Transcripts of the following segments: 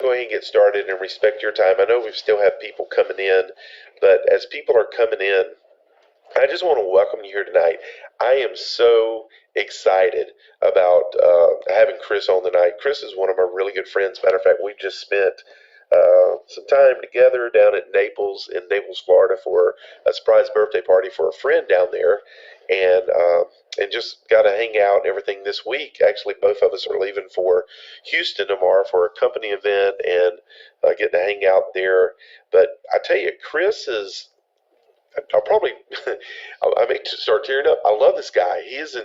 Go ahead and get started and respect your time. I know we still have people coming in, but as people are coming in, I just want to welcome you here tonight. I am so excited about having Chris on tonight. Chris is one of my really good friends. Matter of fact, we just spent some time together down at in Naples, Florida, for a surprise birthday party for a friend down there, and just got to hang out and everything this week. Actually, both of us are leaving for Houston tomorrow for a company event and getting to hang out there. But I tell you, Chris is I'll probably I may start tearing up. I love this guy. He's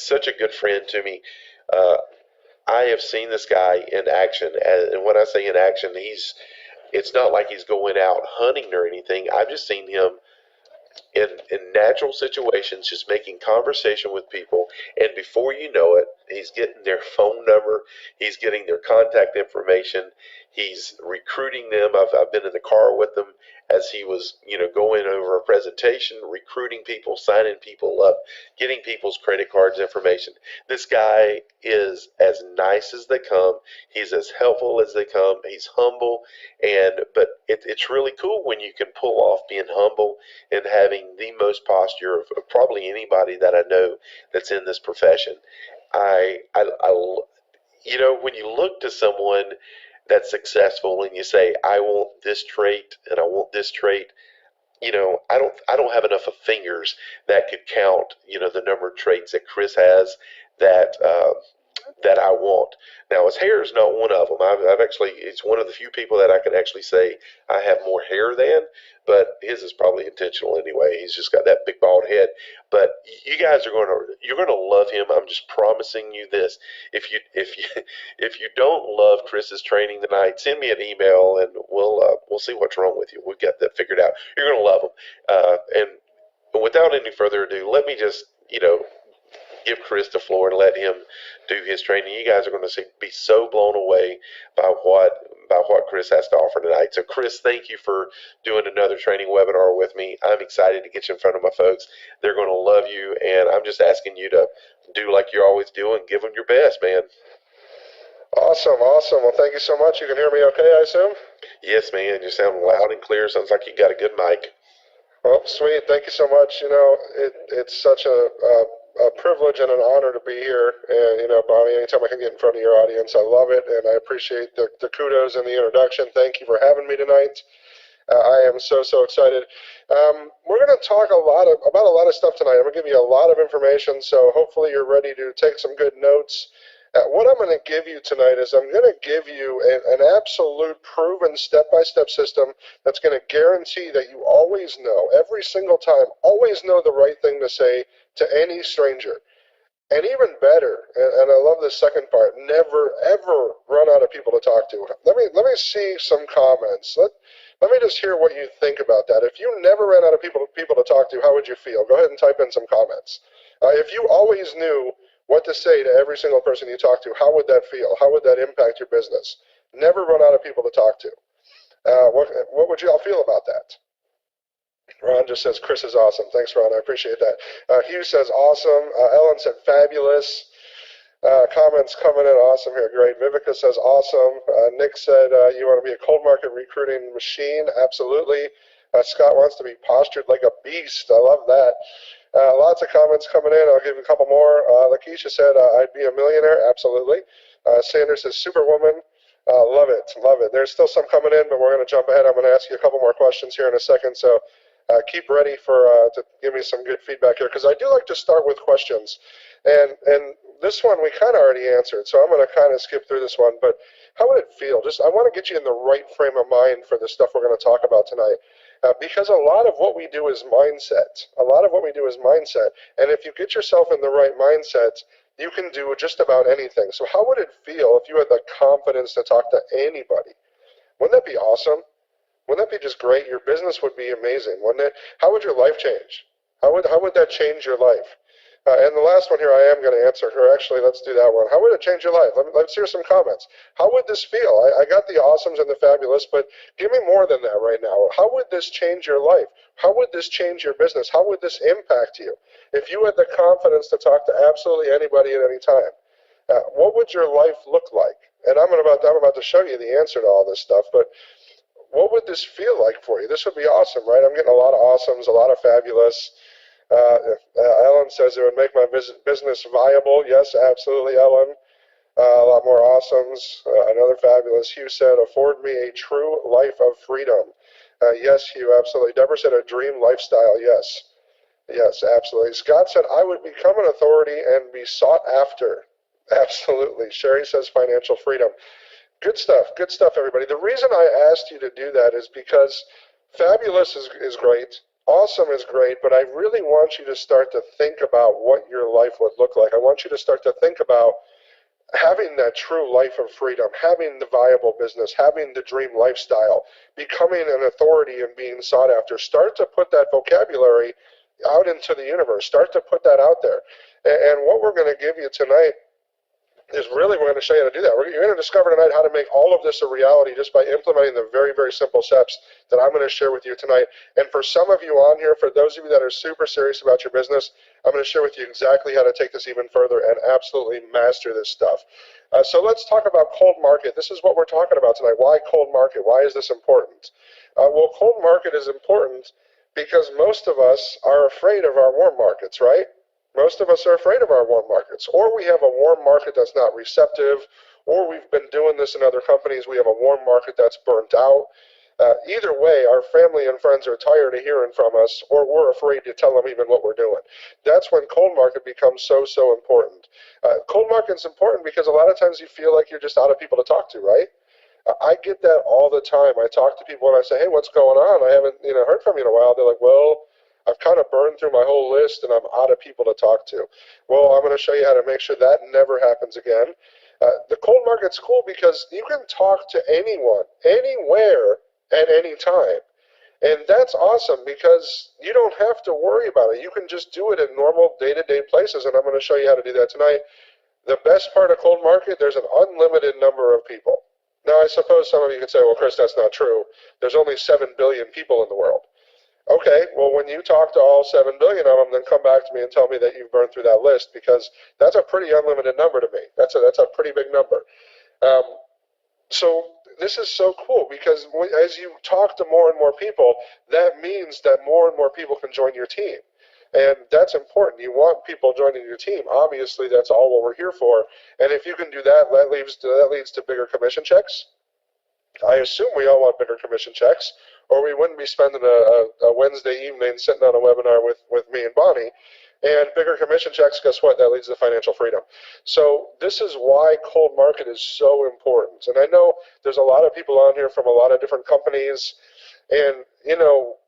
such a good friend to me. Uh, I have seen this guy in action, and when I say in action, it's not like he's going out hunting or anything. I've just seen him in natural situations, just making conversation with people, and before you know it, he's getting their phone number, he's getting their contact information, he's recruiting them. I've been in the car with them as he was, going over a presentation, recruiting people, signing people up, getting people's credit cards information. This guy is as nice as they come. He's as helpful as they come. He's humble, but it's really cool when you can pull off being humble and having the most posture of probably anybody that I know that's in this profession. I when you look to someone that's successful and you say, I want this trait and I want this trait, I don't have enough of fingers that could count, the number of traits that Chris has that that I want. Now, his hair is not one of them. I've actually, it's one of the few people that I can actually say I have more hair than, but his is probably intentional anyway. He's just got that big bald head. But you guys you're going to love him. I'm just promising you this. If you don't love Chris's training tonight, send me an email and we'll see what's wrong with you. We've got that figured out. You're going to love him. And without any further ado, let me just, give Chris the floor and let him do his training. You guys are going to be so blown away by what Chris has to offer tonight. So, Chris, thank you for doing another training webinar with me. I'm excited to get you in front of my folks. They're going to love you, and I'm just asking you to do like you always do and give them your best, man. Awesome, awesome. Well, thank you so much. You can hear me okay, I assume? Yes, man. You sound loud and clear. Sounds like you got a good mic. Well, sweet. Thank you so much. It's such a privilege and an honor to be here. And, Bonnie, anytime I can get in front of your audience, I love it. And I appreciate the kudos and the introduction. Thank you for having me tonight. I am so, so excited. We're going to talk about a lot of stuff tonight. I'm going to give you a lot of information, so hopefully you're ready to take some good notes. What I'm going to give you tonight is I'm going to give you an absolute proven step-by-step system that's going to guarantee that you always know, every single time, always know the right thing to say to any stranger. And even better, and I love this second part, never ever run out of people to talk to. Let me see some comments. Let me just hear what you think about that. If you never ran out of people to talk to, how would you feel? Go ahead and type in some comments. If you always knew what to say to every single person you talk to, how would that feel? How would that impact your business? Never run out of people to talk to. What would you all feel about that? Ron just says, Chris is awesome. Thanks, Ron. I appreciate that. Hugh says, awesome. Ellen said, fabulous. Comments coming in awesome here. Great. Vivica says, awesome. Nick said, you want to be a cold market recruiting machine? Absolutely. Scott wants to be postured like a beast. I love that. Lots of comments coming in. I'll give you a couple more. Lakeisha said, I'd be a millionaire. Absolutely. Sanders says, superwoman. Love it. Love it. There's still some coming in, but we're going to jump ahead. I'm going to ask you a couple more questions here in a second. So keep ready to give me some good feedback here, because I do like to start with questions. And this one we kind of already answered, so I'm going to kind of skip through this one. But how would it feel? I want to get you in the right frame of mind for the stuff we're going to talk about tonight. Because a lot of what we do is mindset. A lot of what we do is mindset. And if you get yourself in the right mindset, you can do just about anything. So how would it feel if you had the confidence to talk to anybody? Wouldn't that be awesome? Wouldn't that be just great? Your business would be amazing, wouldn't it? How would your life change? How would that change your life? And the last one here I am going to answer. Or actually, let's do that one. How would it change your life? Let's hear some comments. How would this feel? I got the awesomes and the fabulous, but give me more than that right now. How would this change your life? How would this change your business? How would this impact you? If you had the confidence to talk to absolutely anybody at any time. What would your life look like? And I'm about to show you the answer to all this stuff, but what would this feel like for you? This would be awesome, right? I'm getting a lot of awesomes, a lot of fabulous. Ellen says it would make my business viable. Yes, absolutely, Ellen. A lot more awesomes. Another fabulous. Hugh said, afford me a true life of freedom. Yes, Hugh, absolutely. Deborah said, a dream lifestyle. Yes. Yes, absolutely. Scott said, I would become an authority and be sought after. Absolutely. Sherry says, financial freedom. Good stuff, everybody. The reason I asked you to do that is because fabulous is great, awesome is great, but I really want you to start to think about what your life would look like. I want you to start to think about having that true life of freedom, having the viable business, having the dream lifestyle, becoming an authority and being sought after. Start to put that vocabulary out into the universe. Start to put that out there. And what we're going to give you tonight is really we're going to show you how to do that. You're going to discover tonight how to make all of this a reality just by implementing the very, very simple steps that I'm going to share with you tonight. And for some of you on here, for those of you that are super serious about your business, I'm going to share with you exactly how to take this even further and absolutely master this stuff. So let's talk about cold market. This is what we're talking about tonight. Why cold market? Why is this important? Well, cold market is important because most of us are afraid of our warm markets, right? Most of us are afraid of our warm markets, or we have a warm market that's not receptive, or we've been doing this in other companies, we have a warm market that's burnt out. Either way, our family and friends are tired of hearing from us, or we're afraid to tell them even what we're doing. That's when cold market becomes so important. Cold market's important because a lot of times you feel like you're just out of people to talk to, right? I get that all the time. I talk to people and I say, "Hey, what's going on? I haven't, heard from you in a while." They're like, "Well, I've kind of burned through my whole list and I'm out of people to talk to." Well, I'm going to show you how to make sure that never happens again. The cold market's cool because you can talk to anyone, anywhere, at any time. And that's awesome because you don't have to worry about it. You can just do it in normal day-to-day places, and I'm going to show you how to do that tonight. The best part of cold market, there's an unlimited number of people. Now, I suppose some of you could say, well, Chris, that's not true. There's only 7 billion people in the world. Okay, well, when you talk to all 7 billion of them, then come back to me and tell me that you've burned through that list because that's a pretty unlimited number to me. That's a pretty big number. Um, so this is so cool because as you talk to more and more people, that means that more and more people can join your team. And that's important. You want people joining your team. Obviously, that's all what we're here for. And if you can do that, that leads to bigger commission checks. I assume we all want bigger commission checks, or we wouldn't be spending a Wednesday evening sitting on a webinar with me and Bonnie. And bigger commission checks, guess what? That leads to financial freedom. So this is why cold market is so important. And I know there's a lot of people on here from a lot of different companies, and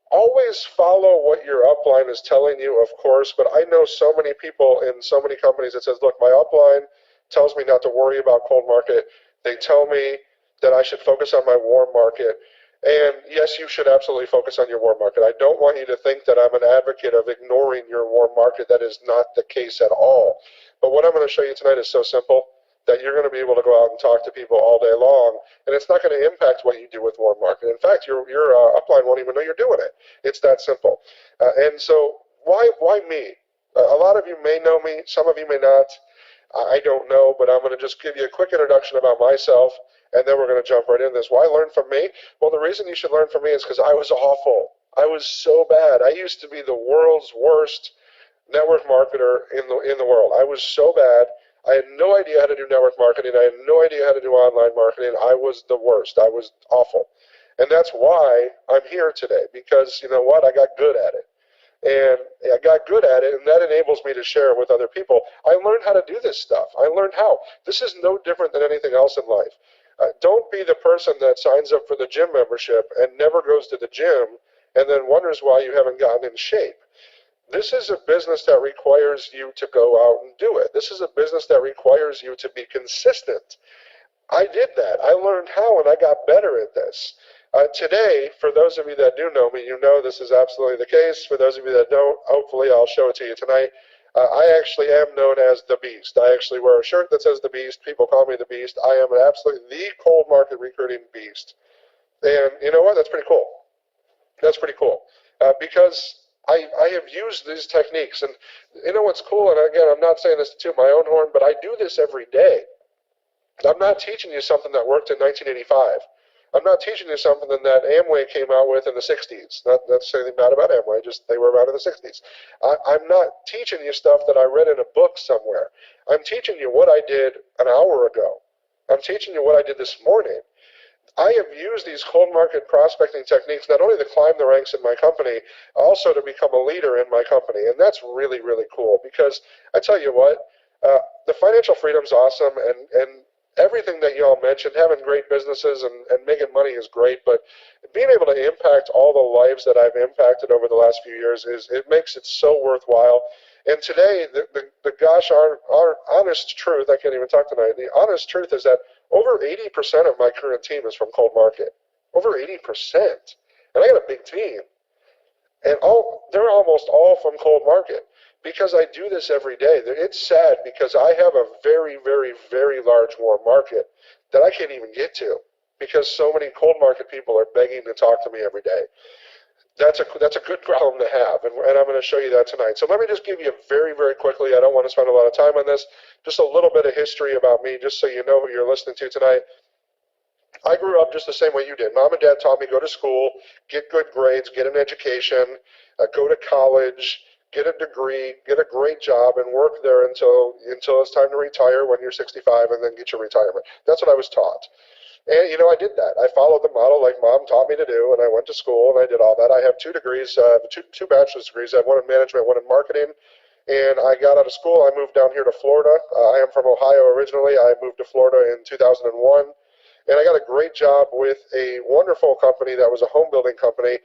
always follow what your upline is telling you, of course. But I know so many people in so many companies that says, look, my upline tells me not to worry about cold market. They tell me that I should focus on my warm market. And yes, you should absolutely focus on your warm market. I don't want you to think that I'm an advocate of ignoring your warm market. That is not the case at all. But what I'm going to show you tonight is so simple that you're going to be able to go out and talk to people all day long, and it's not going to impact what you do with warm market. In fact, your upline won't even know you're doing it. It's that simple. And so why me? A lot of you may know me. Some of you may not. I don't know, but I'm going to just give you a quick introduction about myself, and then we're going to jump right into this. Why learn from me? Well, the reason you should learn from me is because I was awful. I was so bad. I used to be the world's worst network marketer in the world. I was so bad. I had no idea how to do network marketing. I had no idea how to do online marketing. I was the worst. I was awful. And that's why I'm here today, because you know what? I got good at it. And I got good at it, and that enables me to share it with other people. I learned how to do this stuff. I learned how. This is no different than anything else in life. Don't be the person that signs up for the gym membership and never goes to the gym and then wonders why you haven't gotten in shape. This is a business that requires you to go out and do it. This is a business that requires you to be consistent. I did that. I learned how, and I got better at this. Today, for those of you that do know me, you know this is absolutely the case. For those of you that don't, hopefully I'll show it to you tonight. I actually am known as the Beast. I actually wear a shirt that says the Beast. People call me the Beast. I am absolutely the cold market recruiting beast. And you know what? That's pretty cool. That's pretty cool. Because I have used these techniques, and you know what's cool, and again, I'm not saying this to toot my own horn, but I do this every day. I'm not teaching you something that worked in 1985. I'm not teaching you something that Amway came out with in the 60s. Not saying anything bad about Amway, just they were around in the 60s. I'm not teaching you stuff that I read in a book somewhere. I'm teaching you what I did an hour ago. I'm teaching you what I did this morning. I have used these cold market prospecting techniques not only to climb the ranks in my company, also to become a leader in my company. And that's really, really cool because I tell you what, the financial freedom's awesome and everything that y'all mentioned, having great businesses and making money is great, but being able to impact all the lives that I've impacted over the last few years it makes it so worthwhile. And today, the gosh, our honest truth, I can't even talk tonight, the honest truth is that over 80% of my current team is from cold market. Over 80%. And I got a big team. And they're almost all from cold market because I do this every day. It's sad because I have a very, very, very large warm market that I can't even get to because so many cold market people are begging to talk to me every day. That's a good problem to have, and I'm going to show you that tonight. So let me just give you very, very quickly. I don't want to spend a lot of time on this. Just a little bit of history about me, just so you know who you're listening to tonight. I grew up just the same way you did. Mom and Dad taught me go to school, get good grades, get an education, go to college, get a degree, get a great job, and work there until it's time to retire when you're 65, and then get your retirement. That's what I was taught. And, I did that. I followed the model like Mom taught me to do, and I went to school, and I did all that. I have 2 degrees, two bachelor's degrees. I have one in management, one in marketing. And I got out of school. I moved down here to Florida. I am from Ohio originally. I moved to Florida in 2001. And I got a great job with a wonderful company that was a home building company.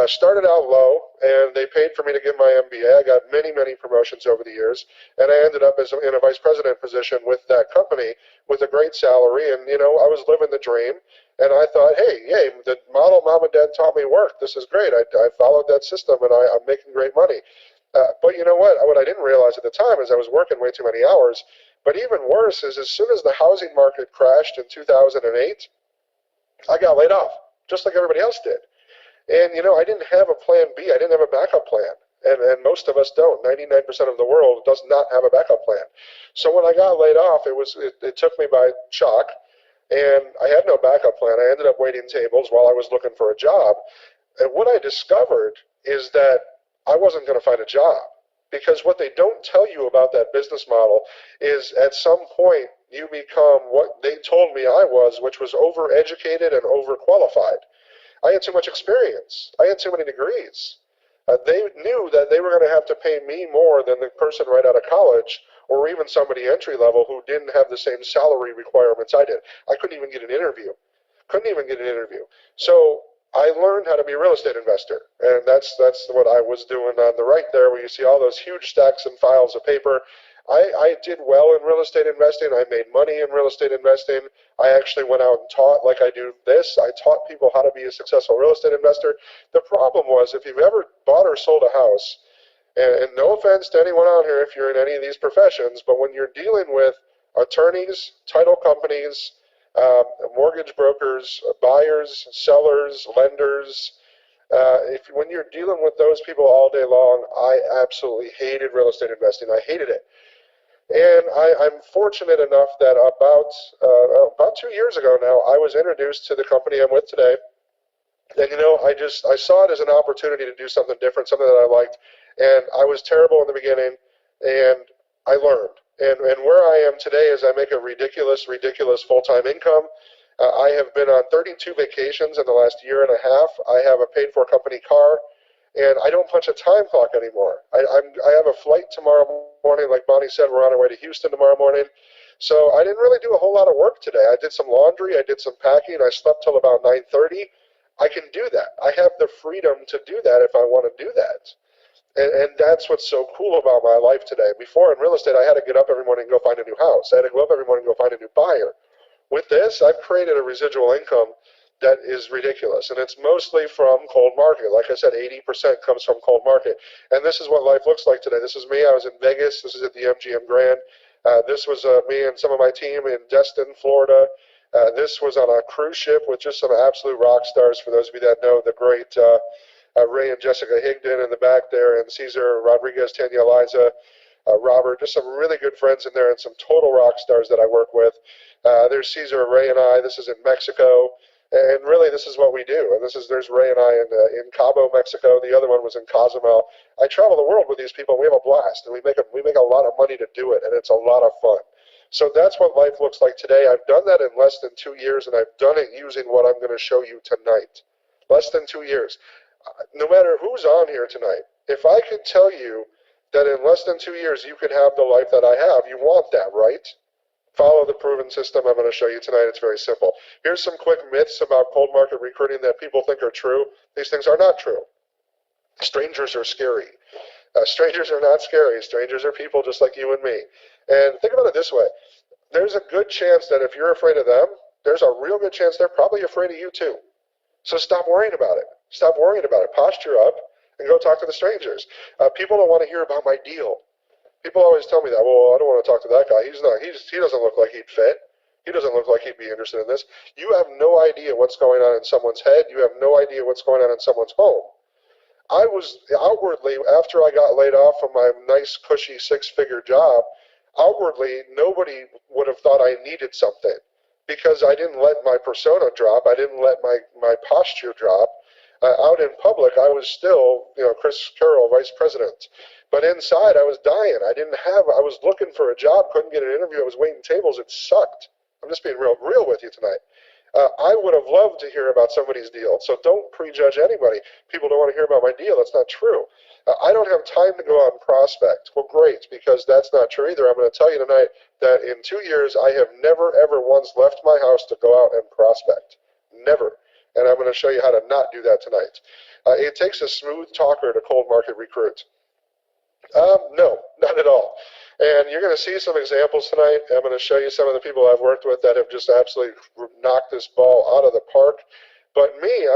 Started out low, and they paid for me to get my MBA. I got many, many promotions over the years, and I ended up in a vice president position with that company with a great salary. And I was living the dream. And I thought, hey, yay, the model Mom and Dad taught me worked. This is great. I followed that system, and I'm making great money. But you know what? What I didn't realize at the time is I was working way too many hours. But even worse is as soon as the housing market crashed in 2008, I got laid off, just like everybody else did. And, I didn't have a plan B. I didn't have a backup plan. And most of us don't. 99% of the world does not have a backup plan. So when I got laid off, it took me by shock. And I had no backup plan. I ended up waiting tables while I was looking for a job. And what I discovered is that I wasn't going to find a job. Because what they don't tell you about that business model is at some point you become what they told me I was, which was overeducated and overqualified. I had too much experience. I had too many degrees. They knew that they were going to have to pay me more than the person right out of college or even somebody entry level who didn't have the same salary requirements I did. I couldn't even get an interview. Couldn't even get an interview. So I learned how to be a real estate investor, and that's what I was doing on the right there, where you see all those huge stacks and files of paper. I did well in real estate investing. I made money in real estate investing. I actually went out and taught like I do this. I taught people how to be a successful real estate investor. The problem was if you've ever bought or sold a house, and no offense to anyone out here if you're in any of these professions, but when you're dealing with attorneys, title companies, mortgage brokers, buyers, sellers, lenders. When you're dealing with those people all day long, I absolutely hated real estate investing. I hated it. And I'm fortunate enough that about 2 years ago now, I was introduced to the company I'm with today. And I saw it as an opportunity to do something different, something that I liked. And I was terrible in the beginning, and I learned. And where I am today is I make a ridiculous, ridiculous full-time income. I have been on 32 vacations in the last year and a half. I have a paid-for company car, and I don't punch a time clock anymore. I have a flight tomorrow morning. Like Bonnie said, we're on our way to Houston tomorrow morning. So I didn't really do a whole lot of work today. I did some laundry. I did some packing. I slept till about 9:30. I can do that. I have the freedom to do that if I want to do that. And that's what's so cool about my life today. Before in real estate, I had to get up every morning and go find a new house. I had to go up every morning and go find a new buyer. With this, I've created a residual income that is ridiculous. And it's mostly from cold market. Like I said, 80% comes from cold market. And this is what life looks like today. This is me. I was in Vegas. This is at the MGM Grand. This was me and some of my team in Destin, Florida. This was on a cruise ship with just some absolute rock stars. For those of you that know the great Ray and Jessica Higdon in the back there, and Cesar Rodriguez, Tanya Eliza, Robert, just some really good friends in there, and some total rock stars that I work with. There's Cesar, Ray, and I. This is in Mexico, and really, this is what we do. And there's Ray and I in Cabo, Mexico. The other one was in Cozumel. I travel the world with these people. And we have a blast, and we make a lot of money to do it, and it's a lot of fun. So that's what life looks like today. I've done that in less than 2 years, and I've done it using what I'm going to show you tonight. Less than 2 years. No matter who's on here tonight, if I could tell you that in less than 2 years you could have the life that I have, you want that, right? Follow the proven system I'm going to show you tonight. It's very simple. Here's some quick myths about cold market recruiting that people think are true. These things are not true. Strangers are scary. Strangers are not scary. Strangers are people just like you and me. And think about it this way. There's a good chance that if you're afraid of them, there's a real good chance they're probably afraid of you too. So stop worrying about it. Stop worrying about it. Posture up and go talk to the strangers. People don't want to hear about my deal. People always tell me that. Well, I don't want to talk to that guy. He doesn't look like he'd fit. He doesn't look like he'd be interested in this. You have no idea what's going on in someone's head. You have no idea what's going on in someone's home. I was outwardly, after I got laid off from my nice, cushy six-figure job, outwardly, nobody would have thought I needed something because I didn't let my persona drop. I didn't let my posture drop. Out in public, I was still, Chris Carroll, vice president. But inside, I was dying. I was looking for a job, couldn't get an interview. I was waiting tables. It sucked. I'm just being real with you tonight. I would have loved to hear about somebody's deal. So don't prejudge anybody. People don't want to hear about my deal. That's not true. I don't have time to go out and prospect. Well, great, because that's not true either. I'm going to tell you tonight that in 2 years, I have never, ever once left my house to go out and prospect. Never. And I'm going to show you how to not do that tonight. It takes a smooth talker to cold market recruit. No, not at all. And you're going to see some examples tonight. I'm going to show you some of the people I've worked with that have just absolutely knocked this ball out of the park. But me,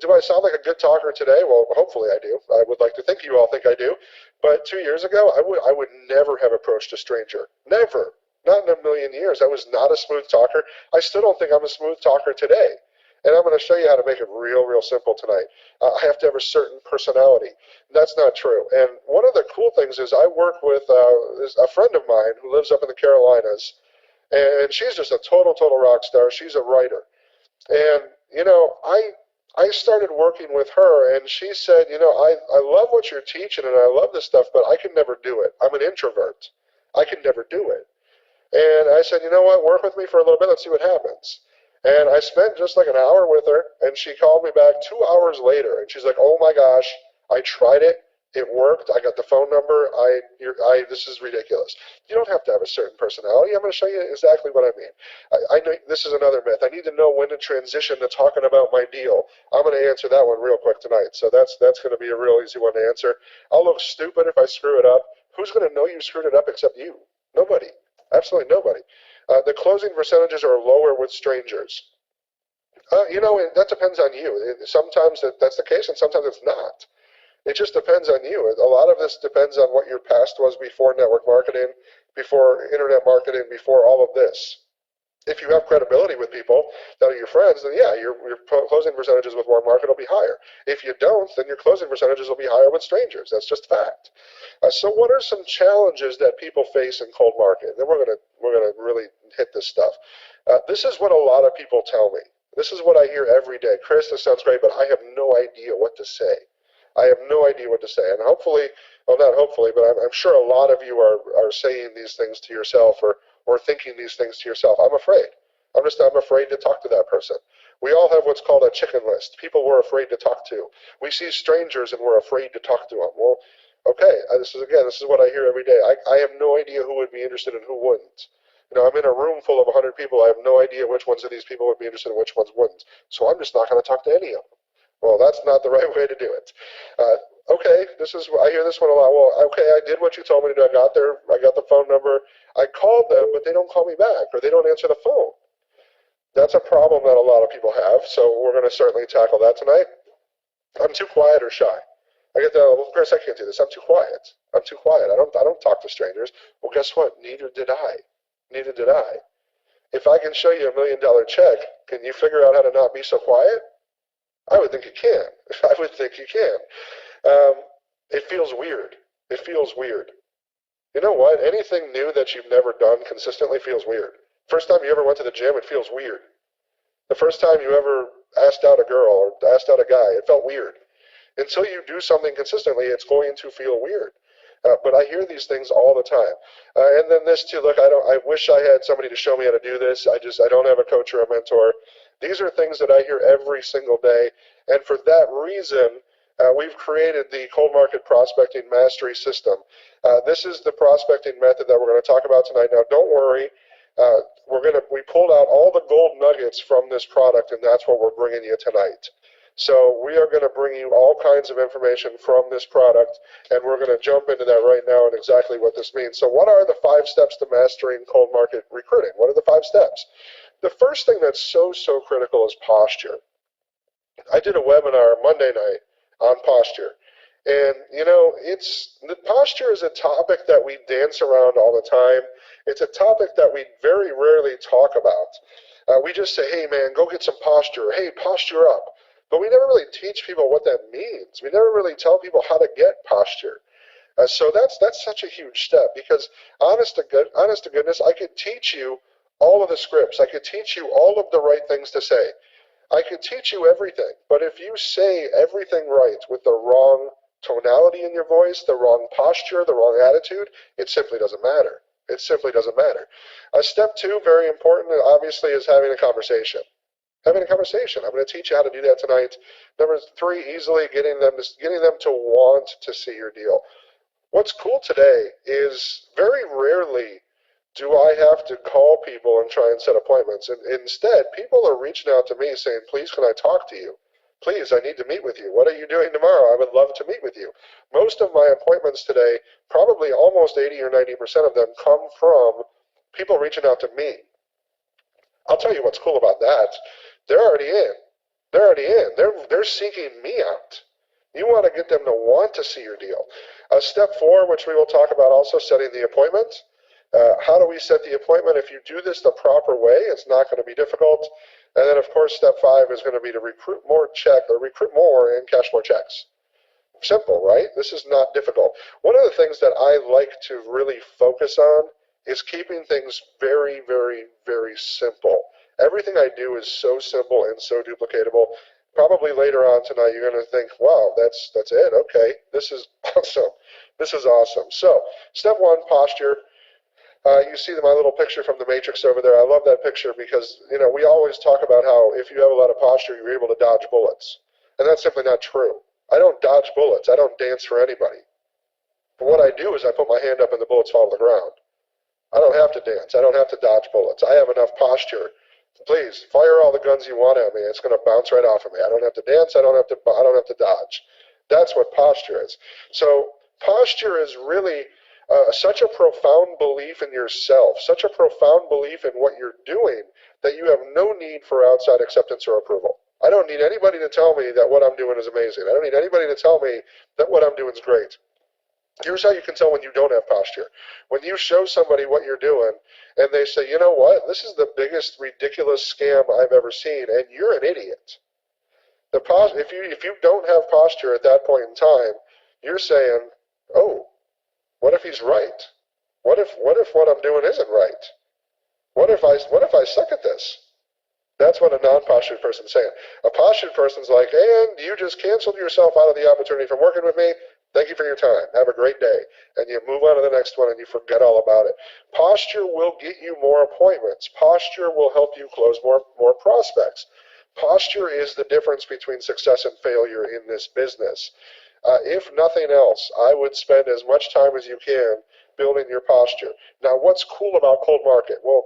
do I sound like a good talker today? Well, hopefully I do. I would like to think you all think I do. But 2 years ago, I would never have approached a stranger. Never. Not in a million years. I was not a smooth talker. I still don't think I'm a smooth talker today. And I'm going to show you how to make it real simple tonight. I have to have a certain personality. That's not true. And one of the cool things is I work with a friend of mine who lives up in the Carolinas, and she's just a total rock star. She's a writer. And, I started working with her, and she said, I love what you're teaching, and I love this stuff, but I can never do it. I'm an introvert. I can never do it. And I said, you know what, work with me for a little bit. Let's see what happens. And I spent just like an hour with her, and she called me back 2 hours later, and she's like, oh my gosh, I tried it. It worked. I got the phone number. This is ridiculous. You don't have to have a certain personality. I'm going to show you exactly what I mean. I know this is another myth. I need to know when to transition to talking about my deal. I'm going to answer that one real quick tonight. So that's going to be a real easy one to answer. I'll look stupid if I screw it up. Who's going to know you screwed it up except you? Nobody. Absolutely nobody. The closing percentages are lower with strangers. That depends on you. Sometimes that's the case, and sometimes it's not. It just depends on you. A lot of this depends on what your past was before network marketing, before internet marketing, before all of this. If you have credibility with people that are your friends, then yeah, your closing percentages with warm market will be higher. If you don't, then your closing percentages will be higher with strangers. That's just fact. So what are some challenges that people face in cold market? Then we're gonna really hit this stuff. This is what a lot of people tell me. This is what I hear every day. Chris, this sounds great, but I have no idea what to say. I have no idea what to say. And hopefully, well, not hopefully, but I'm sure a lot of you are saying these things to yourself or thinking these things to yourself. I'm afraid. I'm afraid to talk to that person. We all have what's called a chicken list. People we're afraid to talk to. We see strangers and we're afraid to talk to them. Well, okay, this is what I hear every day. I have no idea who would be interested and who wouldn't. I'm in a room full of 100 people. I have no idea which ones of these people would be interested and which ones wouldn't. So I'm just not going to talk to any of them. Well, that's not the right way to do it. Okay, I hear this one a lot. Well, okay, I did what you told me to do. I got the phone number. I called them, but they don't call me back, or they don't answer the phone. That's a problem that a lot of people have, so we're going to certainly tackle that tonight. I'm too quiet or shy. I get that. Well, Chris, I can't do this. I'm too quiet. I don't talk to strangers. Well, guess what? Neither did I. If I can show you $1 million check, can you figure out how to not be so quiet? I would think you can. I would think you can. Um, it feels weird. It feels weird. You know what? Anything new that you've never done consistently feels weird. First time you ever went to the gym, it feels weird. The first time you ever asked out a girl or asked out a guy, it felt weird. Until you do something consistently, it's going to feel weird. But I hear these things all the time. And then this too. Look, I wish I had somebody to show me how to do this. I don't have a coach or a mentor. These are things that I hear every single day, and for that reason, we've created the cold market prospecting mastery system. This is the prospecting method that we're going to talk about tonight. Now, don't worry. We pulled out all the gold nuggets from this product, and that's what we're bringing you tonight. So we are going to bring you all kinds of information from this product, and we're going to jump into that right now and exactly what this means. So what are the 5 steps to mastering cold market recruiting? What are the 5 steps? The first thing that's so critical is posture. I did a webinar Monday night on posture. And the posture is a topic that we dance around all the time. It's a topic that we very rarely talk about. We just say, hey man, go get some posture. Hey, posture up. But we never really teach people what that means. We never really tell people how to get posture. So that's such a huge step, because honest to goodness, I could teach you all of the scripts. I could teach you all of the right things to say. I could teach you everything, but if you say everything right with the wrong tonality in your voice, the wrong posture, the wrong attitude, it simply doesn't matter. It simply doesn't matter. Step 2, very important, obviously, is having a conversation. Having a conversation. I'm going to teach you how to do that tonight. Number 3, easily getting them to want to see your deal. What's cool today is very rarely do I have to call people and try and set appointments. And instead, people are reaching out to me saying, please, can I talk to you? Please, I need to meet with you. What are you doing tomorrow? I would love to meet with you. Most of my appointments today, probably almost 80 or 90% of them, come from people reaching out to me. I'll tell you what's cool about that. They're already in. They're already in. They're seeking me out. You want to get them to want to see your deal. Step 4, which we will talk about also, setting the appointment. How do we set the appointment? If you do this the proper way, it's not going to be difficult. And then, of course, step 5 is going to be to recruit more and cash more checks. Simple, right? This is not difficult. One of the things that I like to really focus on is keeping things very, very, very simple. Everything I do is so simple and so duplicatable. Probably later on tonight, you're going to think, wow, that's it. Okay, this is awesome. This is awesome. So, step 1, posture. You see my little picture from the Matrix over there. I love that picture because, we always talk about how if you have a lot of posture, you're able to dodge bullets. And that's simply not true. I don't dodge bullets. I don't dance for anybody. But what I do is I put my hand up and the bullets fall to the ground. I don't have to dance. I don't have to dodge bullets. I have enough posture. Please, fire all the guns you want at me. It's going to bounce right off of me. I don't have to dance. I don't have to dodge. That's what posture is. So posture is really such a profound belief in yourself, such a profound belief in what you're doing, that you have no need for outside acceptance or approval. I don't need anybody to tell me that what I'm doing is amazing. I don't need anybody to tell me that what I'm doing is great. Here's how you can tell when you don't have posture. When you show somebody what you're doing, and they say, you know what, this is the biggest ridiculous scam I've ever seen, and you're an idiot. If you don't have posture at that point in time, you're saying, oh, what if he's right? What if what I'm doing isn't right? What if I suck at this? That's what a non-postured person's saying. A postured person's like, and you just canceled yourself out of the opportunity from working with me. Thank you for your time. Have a great day. And you move on to the next one and you forget all about it. Posture will get you more appointments. Posture will help you close more prospects. Posture is the difference between success and failure in this business. If nothing else, I would spend as much time as you can building your posture. Now, what's cool about cold market? Well,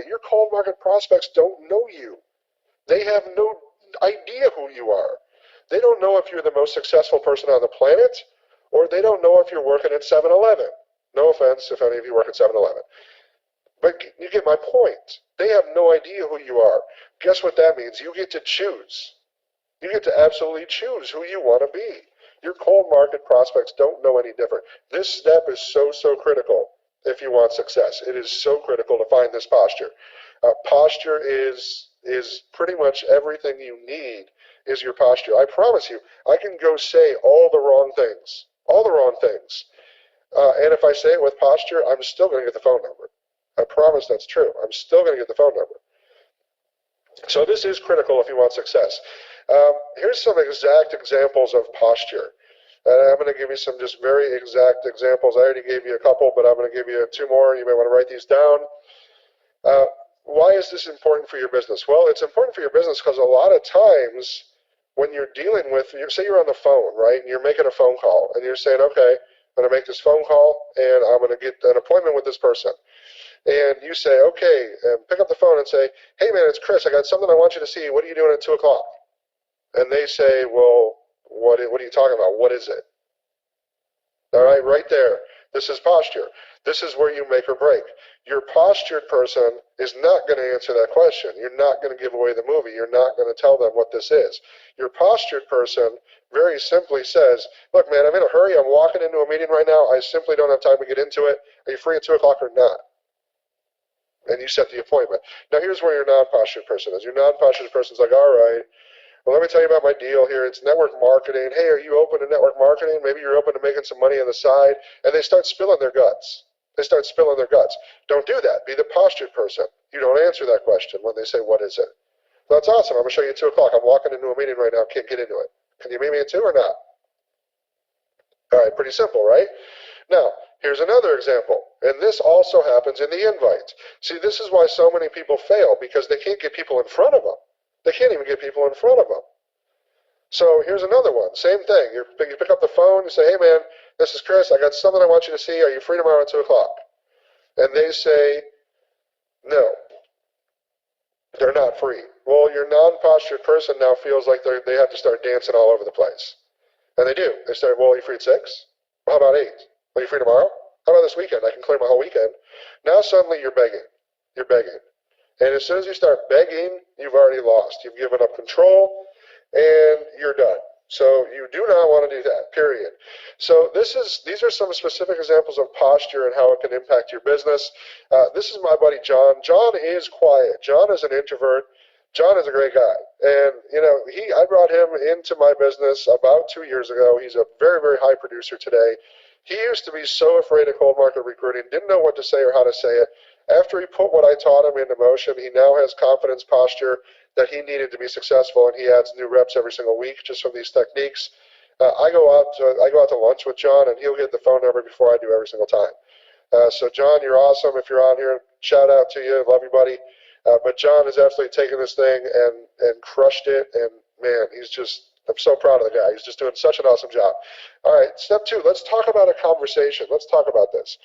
your cold market prospects don't know you. They have no idea who you are. They don't know if you're the most successful person on the planet, or they don't know if you're working at 7-Eleven. No offense if any of you work at 7-Eleven. But you get my point. They have no idea who you are. Guess what that means? You get to choose. You get to absolutely choose who you want to be. Your cold market prospects don't know any different. This step is so critical if you want success. It is so critical to find this posture. Posture is pretty much everything you need is your posture. I promise you, I can go say all the wrong things. All the wrong things. And if I say it with posture, I'm still going to get the phone number. I promise that's true. I'm still going to get the phone number. So this is critical if you want success. Here's some exact examples of posture. And I'm going to give you some just very exact examples. I already gave you a couple, but I'm going to give you 2 more. You may want to write these down. Why is this important for your business? Well, it's important for your business because a lot of times when you're dealing with, say you're on the phone, right, and you're making a phone call, and you're saying, okay, I'm going to make this phone call, and I'm going to get an appointment with this person. And you say, okay, and pick up the phone and say, hey, man, it's Chris. I got something I want you to see. What are you doing at 2 o'clock? And they say, well, what are you talking about? What is it? All right, right there. This is posture. This is where you make or break. Your postured person is not going to answer that question. You're not going to give away the movie. You're not going to tell them what this is. Your postured person very simply says, look, man, I'm in a hurry. I'm walking into a meeting right now. I simply don't have time to get into it. Are you free at 2 o'clock or not? And you set the appointment. Now, here's where your non-postured person is. Your non-postured person's like, all right, well, let me tell you about my deal here. It's network marketing. Hey, are you open to network marketing? Maybe you're open to making some money on the side. And they start spilling their guts. They start spilling their guts. Don't do that. Be the postured person. You don't answer that question when they say, what is it? That's awesome. I'm going to show you at 2 o'clock. I'm walking into a meeting right now. Can't get into it. Can you meet me at 2 or not? All right, pretty simple, right? Now, here's another example. And this also happens in the invite. See, this is why so many people fail, because they can't get people in front of them. They can't even get people in front of them. So here's another one. Same thing. You pick up the phone, you say, hey, man, this is Chris. I got something I want you to see. Are you free tomorrow at 2 o'clock? And they say, no, they're not free. Well, your non-postured person now feels like they have to start dancing all over the place. And they do. They start, well, are you free at 6? Well, how about 8? Are you free tomorrow? How about this weekend? I can clear my whole weekend. Now suddenly you're begging. You're begging. And as soon as you start begging, you've already lost. You've given up control, and you're done. So you do not want to do that, period. So these are some specific examples of posture and how it can impact your business. This is my buddy John. John is quiet. John is an introvert. John is a great guy. And, I brought him into my business about 2 years ago. He's a very, very high producer today. He used to be so afraid of cold market recruiting, didn't know what to say or how to say it. After he put what I taught him into motion, he now has confidence posture that he needed to be successful, and he adds new reps every single week just from these techniques. I go out to lunch with John, and he'll get the phone number before I do every single time. So John, you're awesome. If you're on here, shout out to you. Love you, buddy. But John has absolutely taken this thing and crushed it, and man, I'm so proud of the guy. He's just doing such an awesome job. All right, step 2, let's talk about a conversation. Let's talk about this.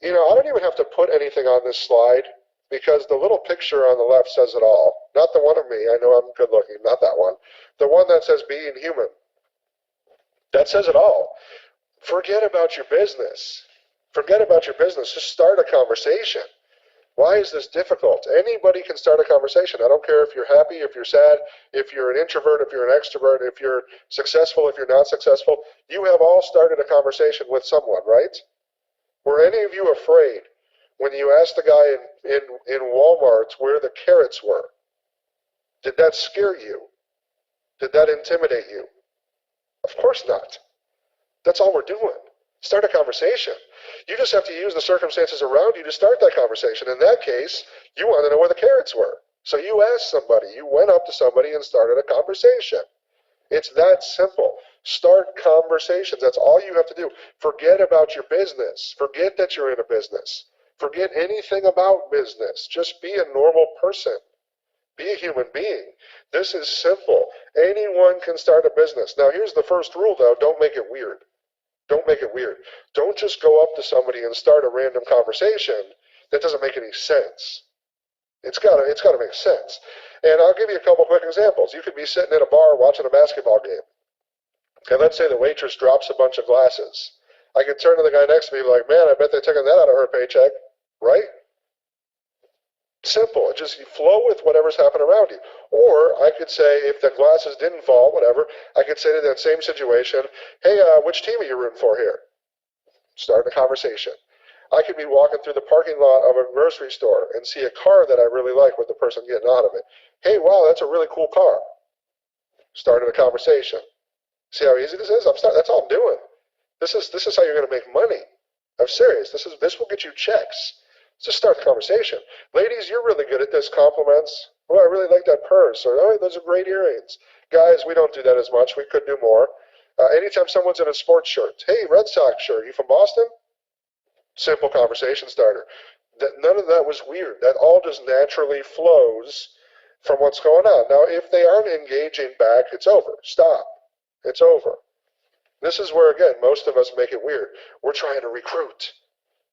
I don't even have to put anything on this slide because the little picture on the left says it all. Not the one of me. I know I'm good looking. Not that one. The one that says being human. That says it all. Forget about your business. Forget about your business. Just start a conversation. Why is this difficult? Anybody can start a conversation. I don't care if you're happy, if you're sad, if you're an introvert, if you're an extrovert, if you're successful, if you're not successful. You have all started a conversation with someone, right? Were any of you afraid when you asked the guy in Walmart where the carrots were? Did that scare you? Did that intimidate you? Of course not. That's all we're doing. Start a conversation. You just have to use the circumstances around you to start that conversation. In that case, you want to know where the carrots were. So you asked somebody. You went up to somebody and started a conversation. It's that simple. Start conversations. That's all you have to do. Forget about your business. Forget that you're in a business. Forget anything about business. Just be a normal person. Be a human being. This is simple. Anyone can start a business. Now, here's the first rule, though. Don't make it weird. Don't make it weird. Don't just go up to somebody and start a random conversation that doesn't make any sense. It's got to make sense. And I'll give you a couple quick examples. You could be sitting at a bar watching a basketball game. And let's say the waitress drops a bunch of glasses. I could turn to the guy next to me and be like, man, I bet they're taking that out of her paycheck, right? Simple. Just flow with whatever's happening around you. Or I could say, if the glasses didn't fall, whatever, I could say to that same situation, hey, which team are you rooting for here? Start a conversation. I could be walking through the parking lot of a grocery store and see a car that I really like with the person getting out of it. Hey, wow, that's a really cool car. Starting a conversation. See how easy this is? That's all I'm doing. This is how you're going to make money. I'm serious. This will get you checks. Just start the conversation. Ladies, you're really good at this. Compliments. Oh, I really like that purse. Or, oh, those are great earrings. Guys, we don't do that as much. We could do more. Anytime someone's in a sports shirt. Hey, Red Sox shirt. You from Boston? Simple conversation starter. None of that was weird. That all just naturally flows from what's going on. Now, if they aren't engaging back, it's over. Stop. It's over. This is where, again, most of us make it weird. We're trying to recruit.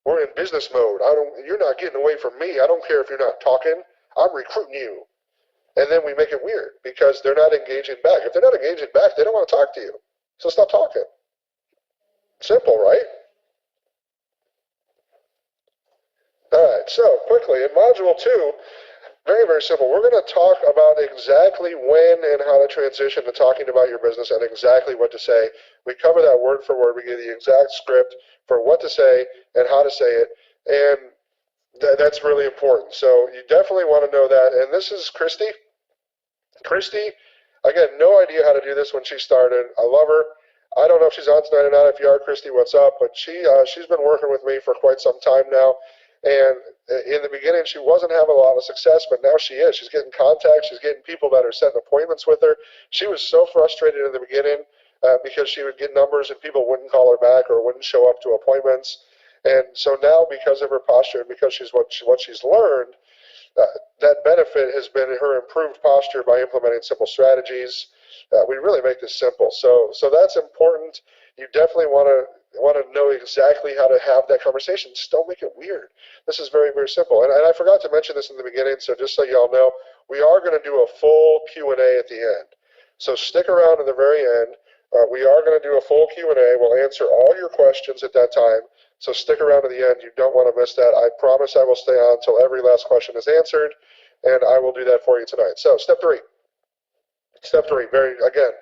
We're in business mode. You're not getting away from me. I don't care if you're not talking. I'm recruiting you. And then we make it weird because they're not engaging back. If they're not engaging back, they don't want to talk to you. So stop talking. Simple, right? All right, so quickly, in Module 2, very, very simple. We're going to talk about exactly when and how to transition to talking about your business and exactly what to say. We cover that word for word. We give the exact script for what to say and how to say it, and that's really important. So you definitely want to know that. And this is Christy. Christy, again, no idea how to do this when she started. I love her. I don't know if she's on tonight or not. If you are, Christy, what's up? But she's been working with me for quite some time now. And in the beginning, she wasn't having a lot of success, but now she is. She's getting contacts. She's getting people that are setting appointments with her. She was so frustrated in the beginning because she would get numbers and people wouldn't call her back or wouldn't show up to appointments. And so now, because of her posture and because she's what she's learned, that benefit has been her improved posture by implementing simple strategies. We really make this simple. So that's important. You definitely want to know exactly how to have that conversation. Just don't make it weird. This is very, very simple. And I forgot to mention this in the beginning, so just so y'all know, we are going to do a full Q&A at the end. So stick around to the very end. We are going to do a full Q&A. We'll answer all your questions at that time. So stick around to the end. You don't want to miss that. I promise I will stay on until every last question is answered, and I will do that for you tonight. So step 3. Step 3, again,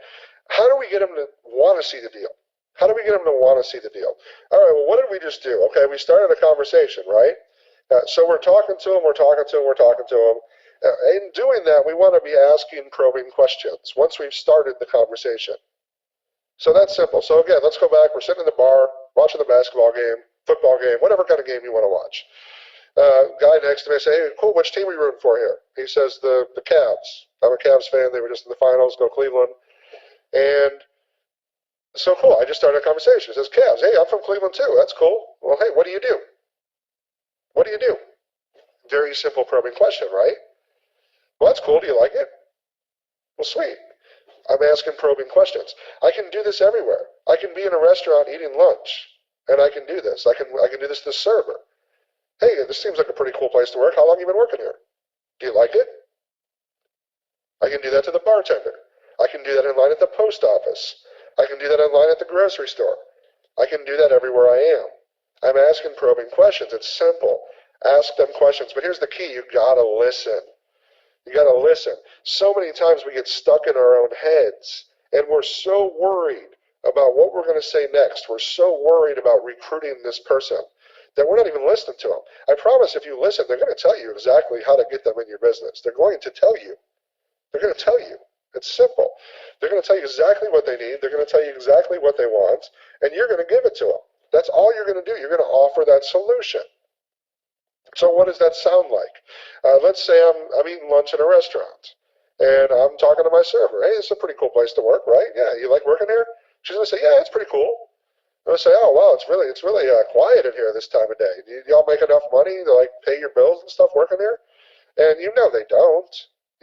how do we get them to want to see the deal? How do we get them to want to see the deal? All right, well, what did we just do? Okay, we started a conversation, right? So we're talking to them, we're talking to them, we're talking to them. In doing that, we want to be asking probing questions once we've started the conversation. So that's simple. So again, let's go back. We're sitting in the bar, watching the basketball game, football game, whatever kind of game you want to watch. Guy next to me, I say, hey, cool, which team are you rooting for here? He says, the Cavs. I'm a Cavs fan. They were just in the finals. Go Cleveland. And so cool. I just started a conversation. He says, Cavs. Hey, I'm from Cleveland too. That's cool. Well, hey, what do you do? What do you do? Very simple probing question, right? Well, that's cool. Do you like it? Well, sweet. I'm asking probing questions. I can do this everywhere. I can be in a restaurant eating lunch, and I can do this. I can do this to the server. Hey, this seems like a pretty cool place to work. How long have you been working here? Do you like it? I can do that to the bartender. I can do that in line at the post office. I can do that in line at the grocery store. I can do that everywhere I am. I'm asking probing questions. It's simple. Ask them questions. But here's the key. You gotta listen. You gotta listen. So many times we get stuck in our own heads, and we're so worried about what we're going to say next. We're so worried about recruiting this person that we're not even listening to them. I promise if you listen, they're going to tell you exactly how to get them in your business. They're going to tell you. They're going to tell you. It's simple. They're going to tell you exactly what they need. They're going to tell you exactly what they want, and you're going to give it to them. That's all you're going to do. You're going to offer that solution. So what does that sound like? Let's say I'm eating lunch in a restaurant, and I'm talking to my server. Hey, this is a pretty cool place to work, right? Yeah, you like working here? She's going to say, yeah, it's pretty cool. I'm going to say, oh, wow, it's really quiet in here this time of day. Do y'all make enough money to, like, pay your bills and stuff working here? And you know they don't.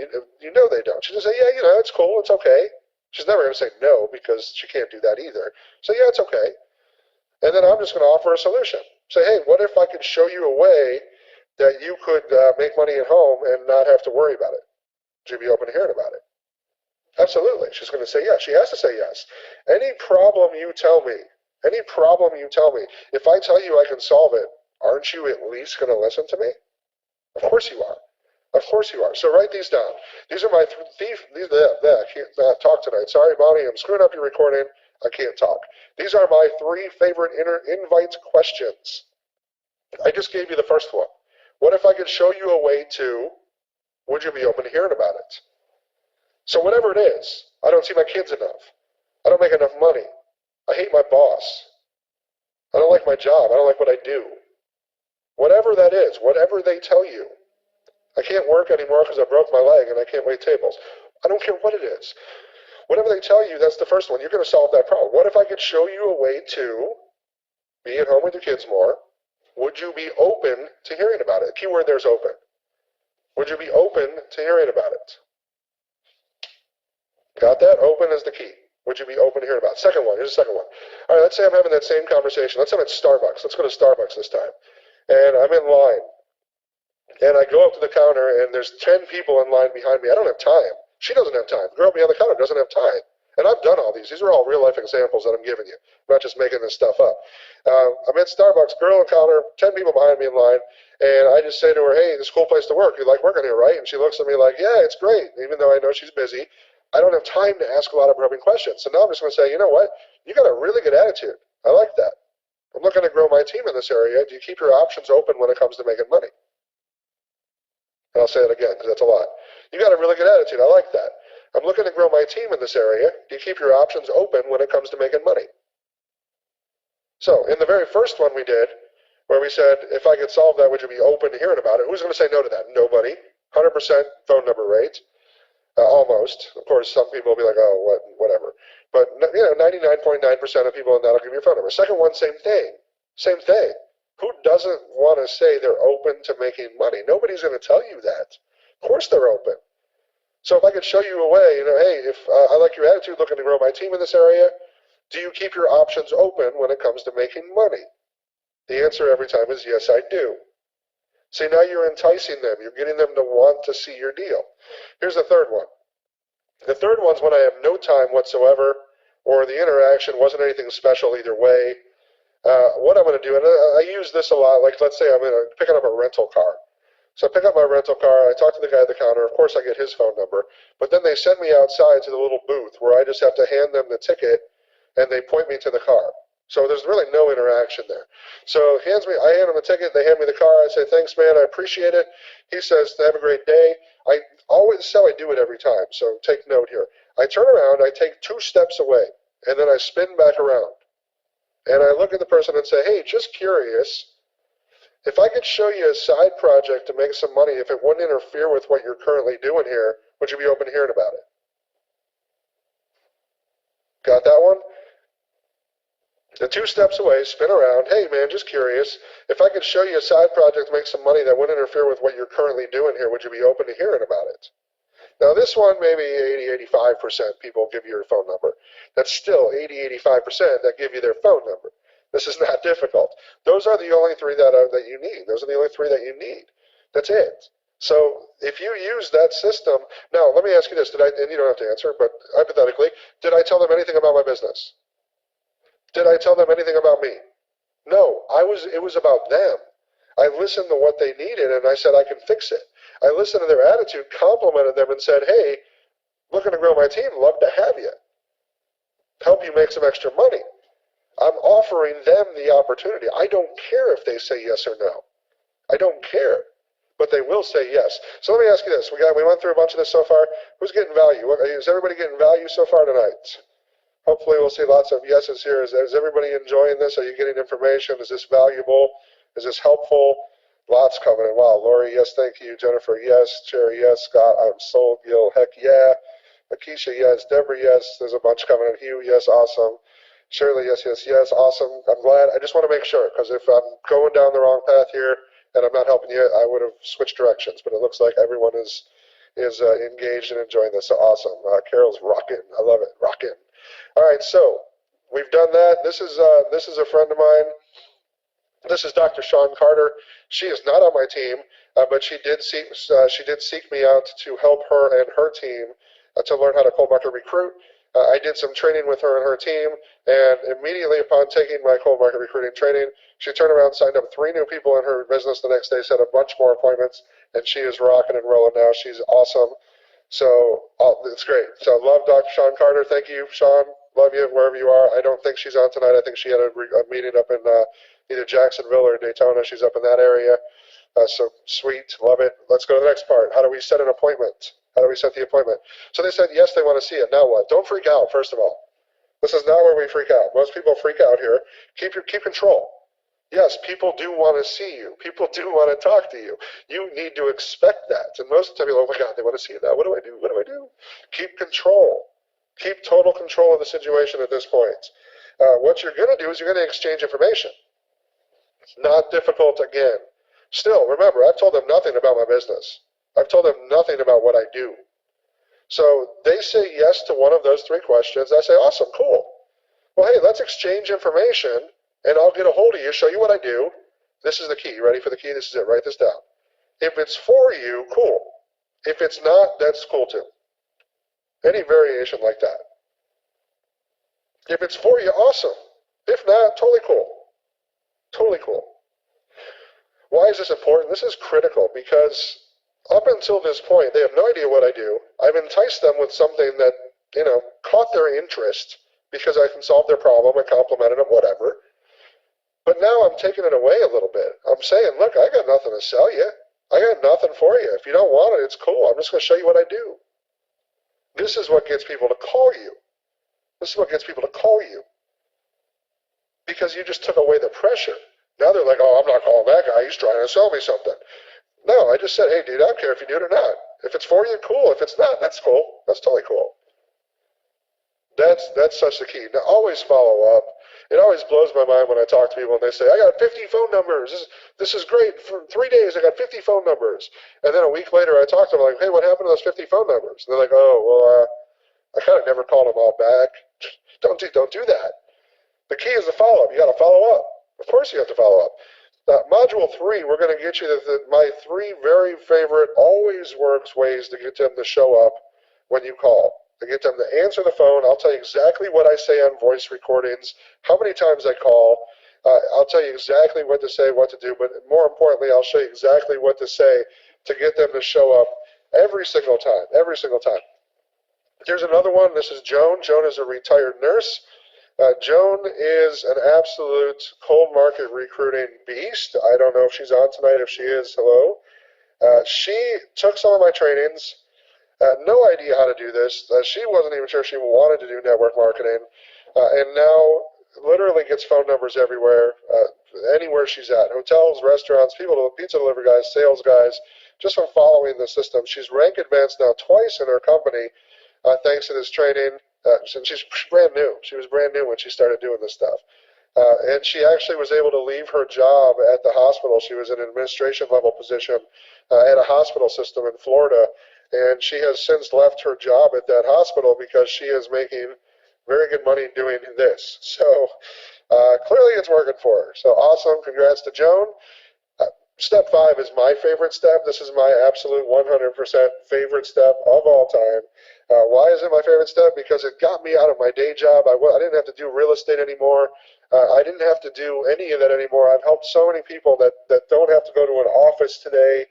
You know they don't. She's going to say, yeah, you know, it's cool. It's okay. She's never going to say no because she can't do that either. So, yeah, it's okay. And then I'm just going to offer a solution. Say, hey, what if I could show you a way that you could make money at home and not have to worry about it? Would you be open to hearing about it? Absolutely. She's going to say yes. She has to say yes. Any problem you tell me, if I tell you I can solve it, aren't you at least going to listen to me? Of course you are. Of course you are. So write these down. These are my I can't talk tonight. Sorry, Bonnie, I'm screwing up your recording. I can't talk. These are my 3 favorite invite questions. I just gave you the first one. What if I could show you a way to, would you be open to hearing about it? So whatever it is, I don't see my kids enough. I don't make enough money. I hate my boss. I don't like my job. I don't like what I do. Whatever that is, whatever they tell you. I can't work anymore because I broke my leg and I can't wait tables. I don't care what it is. Whatever they tell you, that's the first one. You're going to solve that problem. What if I could show you a way to be at home with your kids more? Would you be open to hearing about it? Keyword there's open. Would you be open to hearing about it? Got that? Open is the key. Would you be open to hearing about it? Second one. Here's the second one. All right, let's say I'm having that same conversation. Let's say I'm at Starbucks. Let's go to Starbucks this time. And I'm in line. And I go up to the counter, and there's 10 people in line behind me. I don't have time. She doesn't have time. The girl behind the counter doesn't have time. And I've done all these. These are all real-life examples that I'm giving you. I'm not just making this stuff up. I'm at Starbucks, girl on the counter, 10 people behind me in line, and I just say to her, hey, this is a cool place to work. You like working here, right? And she looks at me like, yeah, it's great, even though I know she's busy. I don't have time to ask a lot of probing questions. So now I'm just going to say, you know what? You got a really good attitude. I like that. I'm looking to grow my team in this area. Do you keep your options open when it comes to making money? And I'll say it again because that's a lot. You got a really good attitude. I like that. I'm looking to grow my team in this area. Do you keep your options open when it comes to making money? So in the very first one we did, where we said, if I could solve that, would you be open to hearing about it? Who's going to say no to that? Nobody. 100% phone number rate. Almost. Of course, some people will be like, oh, whatever. But, 99.9% of people in that will give you a phone number. Second one, same thing. Same thing. Who doesn't want to say they're open to making money? Nobody's going to tell you that. Of course they're open. So if I could show you a way, hey, if I like your attitude, looking to grow my team in this area, do you keep your options open when it comes to making money? The answer every time is yes, I do. See, now you're enticing them. You're getting them to want to see your deal. Here's the third one. The third one's when I have no time whatsoever, or the interaction wasn't anything special either way. What I'm going to do, and I use this a lot, like let's say I'm picking up a rental car. So I pick up my rental car, I talk to the guy at the counter, of course I get his phone number, but then they send me outside to the little booth where I just have to hand them the ticket and they point me to the car. So there's really no interaction there. So I hand them the ticket, they hand me the car, I say, thanks man, I appreciate it. He says, have a great day. This is how I do it every time, so take note here. I turn around, I take 2 steps away, and then I spin back around. And I look at the person and say, hey, just curious, if I could show you a side project to make some money, if it wouldn't interfere with what you're currently doing here, would you be open to hearing about it? Got that one? The 2 steps away, spin around, hey man, just curious, if I could show you a side project to make some money that wouldn't interfere with what you're currently doing here, would you be open to hearing about it? Now this one, maybe 80-85% people give you your phone number. That's still 80-85% that give you their phone number. This is not difficult. Those are the only 3 that you need. Those are the only 3 that you need. That's it. So if you use that system, now let me ask you this, and you don't have to answer, but hypothetically, did I tell them anything about my business? Did I tell them anything about me? No, it was about them. I listened to what they needed and I said I can fix it. I listened to their attitude, complimented them and said, hey, looking to grow my team, love to have you. Help you make some extra money. I'm offering them the opportunity. I don't care if they say yes or no. I don't care. But they will say yes. So let me ask you this. We went through a bunch of this so far. Who's getting value? Is everybody getting value so far tonight? Hopefully we'll see lots of yeses here. Is everybody enjoying this? Are you getting information? Is this valuable? Is this helpful? Lots coming in. Wow, Lori, yes, thank you. Jennifer, yes. Cherry, yes. Scott, I'm sold. Gil, heck yeah. Akeisha, yes. Deborah, yes. There's a bunch coming in. Hugh, yes, awesome. Shirley, yes, yes, yes, awesome. I'm glad. I just want to make sure, because if I'm going down the wrong path here and I'm not helping you, I would have switched directions. But it looks like everyone is engaged and enjoying this. So awesome. Carol's rocking. I love it. Rocking. All right, so we've done that. This is a friend of mine. This is Dr. Sean Carter. She is not on my team, but she did seek me out to help her and her team to learn how to cold market recruit. I did some training with her and her team, and immediately upon taking my cold market recruiting training, she turned around and signed up 3 new people in her business the next day, set a bunch more appointments, and she is rocking and rolling now. She's awesome. So it's great. So love Dr. Sean Carter. Thank you, Sean. Love you wherever you are. I don't think she's on tonight. I think she had a meeting up in either Jacksonville or Daytona. She's up in that area. So sweet. Love it. Let's go to the next part. How do we set an appointment? How do we set the appointment? So they said, yes, they want to see it. Now what? Don't freak out, first of all. This is not where we freak out. Most people freak out here. Keep control. Yes, people do want to see you. People do want to talk to you. You need to expect that. And most of the time, you're like, oh my God, they want to see it now. What do I do? What do I do? Keep control. Keep total control of the situation at this point. What you're going to do is you're going to exchange information. It's not difficult again. Still, remember, I've told them nothing about my business. I've told them nothing about what I do. So they say yes to one of those three questions. I say, awesome, cool. Well, hey, let's exchange information, and I'll get a hold of you, show you what I do. This is the key. Ready for the key? This is it. Write this down. If it's for you, cool. If it's not, that's cool too. Any variation like that. If it's for you, awesome. If not, totally cool. Totally cool. Why is this important? This is critical because up until this point, they have no idea what I do. I've enticed them with something that, caught their interest because I can solve their problem. I complimented them, whatever. But now I'm taking it away a little bit. I'm saying, look, I got nothing to sell you. I got nothing for you. If you don't want it, it's cool. I'm just going to show you what I do. This is what gets people to call you. This is what gets people to call you. Because you just took away the pressure. Now they're like, oh, I'm not calling that guy. He's trying to sell me something. No, I just said, hey, dude, I don't care if you do it or not. If it's for you, cool. If it's not, that's cool. That's totally cool. That's such the key. Now, always follow up. It always blows my mind when I talk to people and they say, I got 50 phone numbers. This is great. For 3 days, I got 50 phone numbers. And then a week later, I talk to them like, hey, what happened to those 50 phone numbers? And they're like, oh, well, I kind of never called them all back. Don't do that. The key is the follow-up. You got to follow up. Of course you have to follow up. Module 3, we're going to get you my 3 very favorite, always works ways to get them to show up when you call. To get them to answer the phone. I'll tell you exactly what I say on voice recordings, how many times I call. I'll tell you exactly what to say, what to do, but more importantly, I'll show you exactly what to say to get them to show up every single time, every single time. Here's another one. This is Joan. Joan is a retired nurse. Joan is an absolute cold market recruiting beast. I don't know if she's on tonight. If she is, hello. She took some of my trainings. No idea how to do this. She wasn't even sure she wanted to do network marketing. And now literally gets phone numbers everywhere, anywhere she's at. Hotels, restaurants, pizza delivery guys, sales guys, just from following the system. She's rank advanced now twice in her company thanks to this training. And she's brand new. She was brand new when she started doing this stuff. And she actually was able to leave her job at the hospital. She was in an administration level position at a hospital system in Florida. And she has since left her job at that hospital because she is making very good money doing this. So clearly it's working for her. So awesome. Congrats to Joan. Step 5 is my favorite step. This is my absolute 100% favorite step of all time. Why is it my favorite step? Because it got me out of my day job. I didn't have to do real estate anymore. I didn't have to do any of that anymore. I've helped so many people that don't have to go to an office today.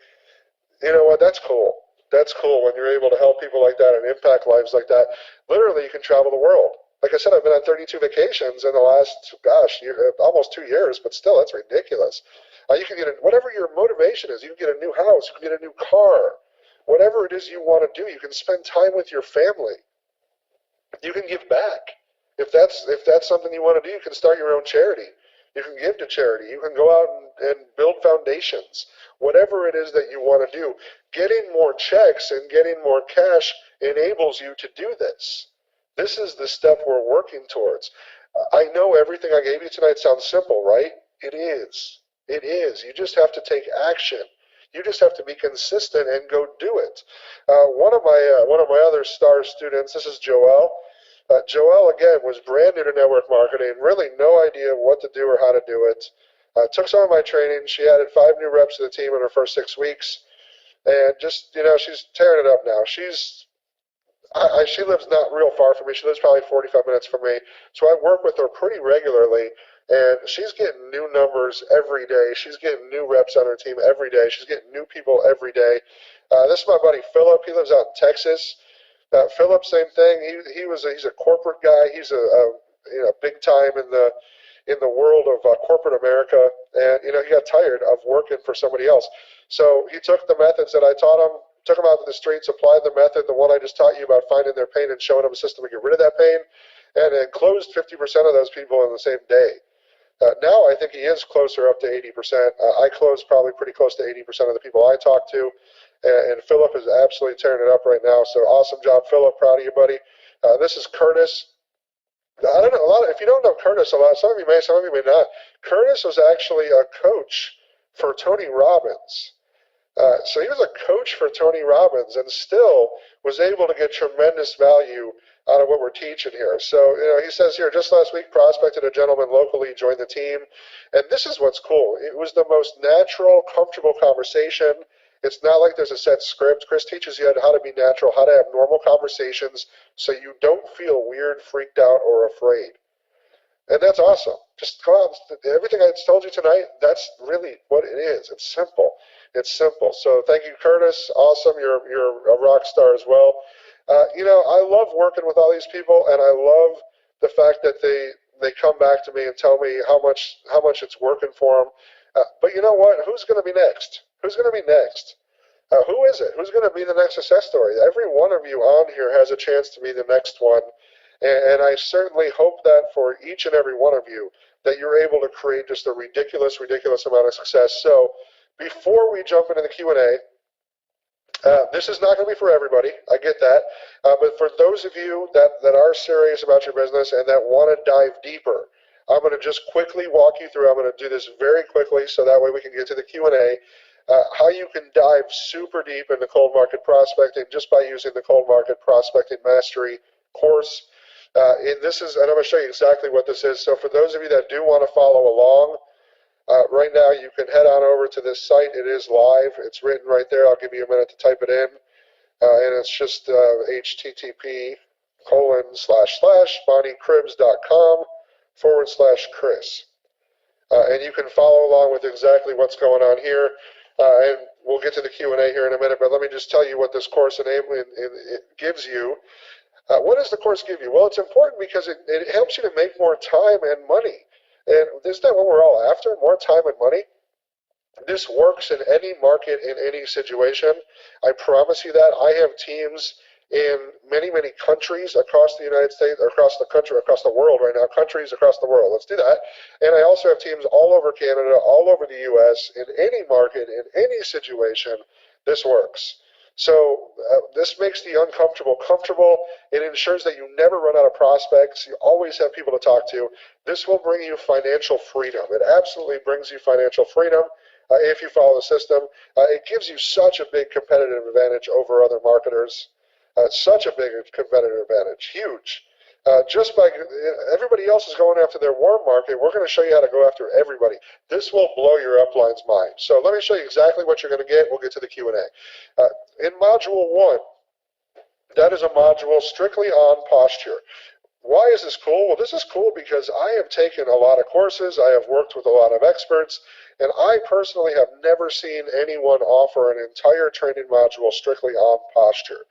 You know what? That's cool. That's cool when you're able to help people like that and impact lives like that. Literally, you can travel the world. Like I said, I've been on 32 vacations in the last, almost 2 years, but still, that's ridiculous. You can get whatever your motivation is. You can get a new house. You can get a new car. Whatever it is you want to do, you can spend time with your family. You can give back. If that's something you want to do, you can start your own charity. You can give to charity. You can go out and build foundations. Whatever it is that you want to do, getting more checks and getting more cash enables you to do this. This is the step we're working towards. I know everything I gave you tonight sounds simple, right? It is. It is. You just have to take action. You just have to be consistent and go do it. One of my other star students, this is Joelle. Joelle, again, was brand new to network marketing, really no idea what to do or how to do it. Took some of my training. She added 5 new reps to the team in her first 6 weeks. And just, she's tearing it up now. She lives not real far from me. She lives probably 45 minutes from me. So I work with her pretty regularly. And she's getting new numbers every day. She's getting new reps on her team every day. She's getting new people every day. This is my buddy Philip. He lives out in Texas. Philip, same thing. He's a corporate guy. He's a big time in the world of corporate America. And he got tired of working for somebody else. So he took the methods that I taught him, took them out to the streets, applied the method, the one I just taught you about finding their pain and showing them a system to get rid of that pain, and it closed 50% of those people in the same day. Now I think he is closer up to 80%. I close probably pretty close to 80% of the people I talk to, and Philip is absolutely tearing it up right now. So awesome job, Philip. Proud of you, buddy. This is Curtis. I don't know if you don't know Curtis a lot. Some of you may, some of you may not. Curtis was actually a coach for Tony Robbins. So he was a coach for Tony Robbins and still was able to get tremendous value out of what we're teaching here. So, he says here, just last week, prospected a gentleman locally, joined the team. And this is what's cool. It was the most natural, comfortable conversation. It's not like there's a set script. Chris teaches you how to be natural, how to have normal conversations so you don't feel weird, freaked out, or afraid. And that's awesome. Just come on. Everything I told you tonight, that's really what it is. It's simple. It's simple. So thank you, Curtis. Awesome. You're a rock star as well. I love working with all these people, and I love the fact that they come back to me and tell me how much it's working for them. But you know what? Who's going to be next? Who's going to be next? Who is it? Who's going to be the next success story? Every one of you on here has a chance to be the next one. And I certainly hope that for each and every one of you, that you're able to create just a ridiculous, ridiculous amount of success. So before we jump into the Q&A, this is not going to be for everybody. I get that. But for those of you that are serious about your business and that want to dive deeper, I'm going to just quickly walk you through. I'm going to do this very quickly so that way we can get to the Q&A. How you can dive super deep into cold market prospecting just by using the Cold Market Prospecting Mastery course. And I'm going to show you exactly what this is. So for those of you that do want to follow along, right now you can head on over to this site. It is live. It's written right there. I'll give you a minute to type it in. And it's just http://bonniecribbs.com/Chris. And you can follow along with exactly what's going on here. And we'll get to the Q&A here in a minute, but let me just tell you what this course it gives you. What does the course give you? Well, it's important because it helps you to make more time and money. And isn't that what we're all after? More time and money? This works in any market, in any situation. I promise you that. I have teams in many, many countries across the United States, across the country, across the world right now, countries across the world. Let's do that. And I also have teams all over Canada, all over the U.S., in any market, in any situation. This works. So this makes the uncomfortable comfortable. It ensures that you never run out of prospects. You always have people to talk to. This will bring you financial freedom. It absolutely brings you financial freedom if you follow the system. It gives you such a big competitive advantage over other marketers. Such a big competitive advantage. Huge. Just by everybody else is going after their warm market, we're going to show you how to go after everybody. This will blow your upline's mind. So let me show you exactly what you're going to get. We'll get to the Q&A. In Module 1, that is a module strictly on posture. Why is this cool? Well, this is cool because I have taken a lot of courses. I have worked with a lot of experts. And I personally have never seen anyone offer an entire training module strictly on posture.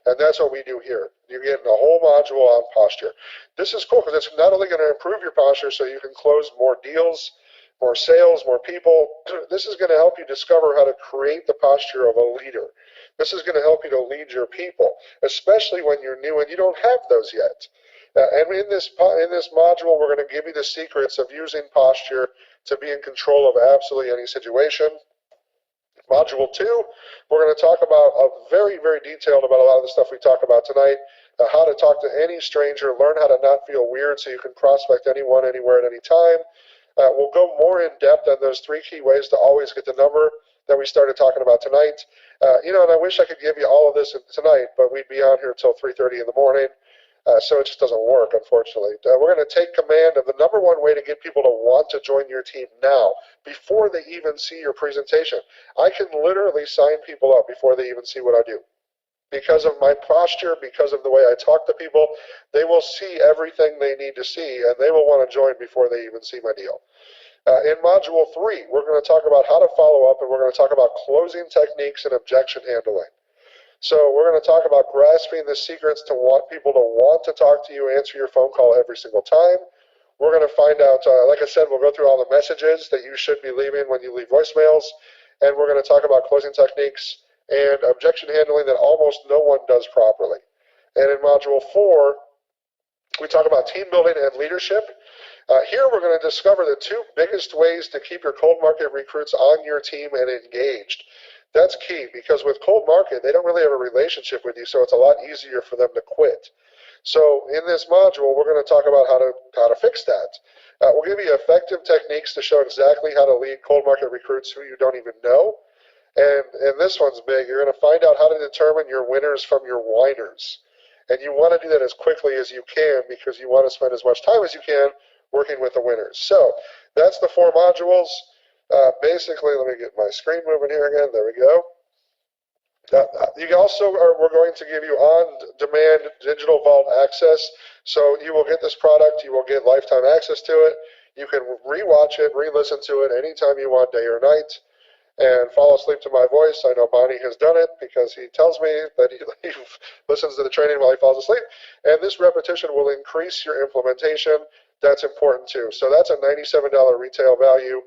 And that's what we do here. You're getting a whole module on posture. This is cool because it's not only going to improve your posture so you can close more deals, more sales, more people. This is going to help you discover how to create the posture of a leader. This is going to help you to lead your people, especially when you're new and you don't have those yet. And in this module, we're going to give you the secrets of using posture to be in control of absolutely any situation. Module 2, we're going to talk about very, very detailed about a lot of the stuff we talk about tonight, how to talk to any stranger, learn how to not feel weird so you can prospect anyone, anywhere, at any time. We'll go more in depth on those 3 key ways to always get the number that we started talking about tonight. And I wish I could give you all of this tonight, but we'd be on here until 3:30 in the morning. So it just doesn't work, unfortunately. We're going to take command of the number 1 way to get people to want to join your team now, before they even see your presentation. I can literally sign people up before they even see what I do. Because of my posture, because of the way I talk to people, they will see everything they need to see, and they will want to join before they even see my deal. In Module 3, we're going to talk about how to follow up, and we're going to talk about closing techniques and objection handling. So we're going to talk about grasping the secrets to want people to want to talk to you, answer your phone call every single time. We're going to find out, like I said, we'll go through all the messages that you should be leaving when you leave voicemails, and we're going to talk about closing techniques and objection handling that almost no one does properly. And in Module 4, we talk about team building and leadership. Here we're going to discover the two biggest ways to keep your cold market recruits on your team and engaged. That's key, because with cold market, they don't really have a relationship with you, so it's a lot easier for them to quit. So in this module, we're going to talk about how to fix that. We'll give you effective techniques to show exactly how to lead cold market recruits who you don't even know. And this one's big. You're going to find out how to determine your winners from your whiners. And you want to do that as quickly as you can, because you want to spend as much time as you can working with the winners. So that's the 4 modules. Basically, let me get my screen moving here again. There we go. You also we're going to give you on-demand digital vault access. So you will get this product. You will get lifetime access to it. You can re-watch it, re-listen to it anytime you want, day or night, and fall asleep to my voice. I know Bonnie has done it, because he tells me that he listens to the training while he falls asleep. And this repetition will increase your implementation. That's important too. So that's a $97 retail value.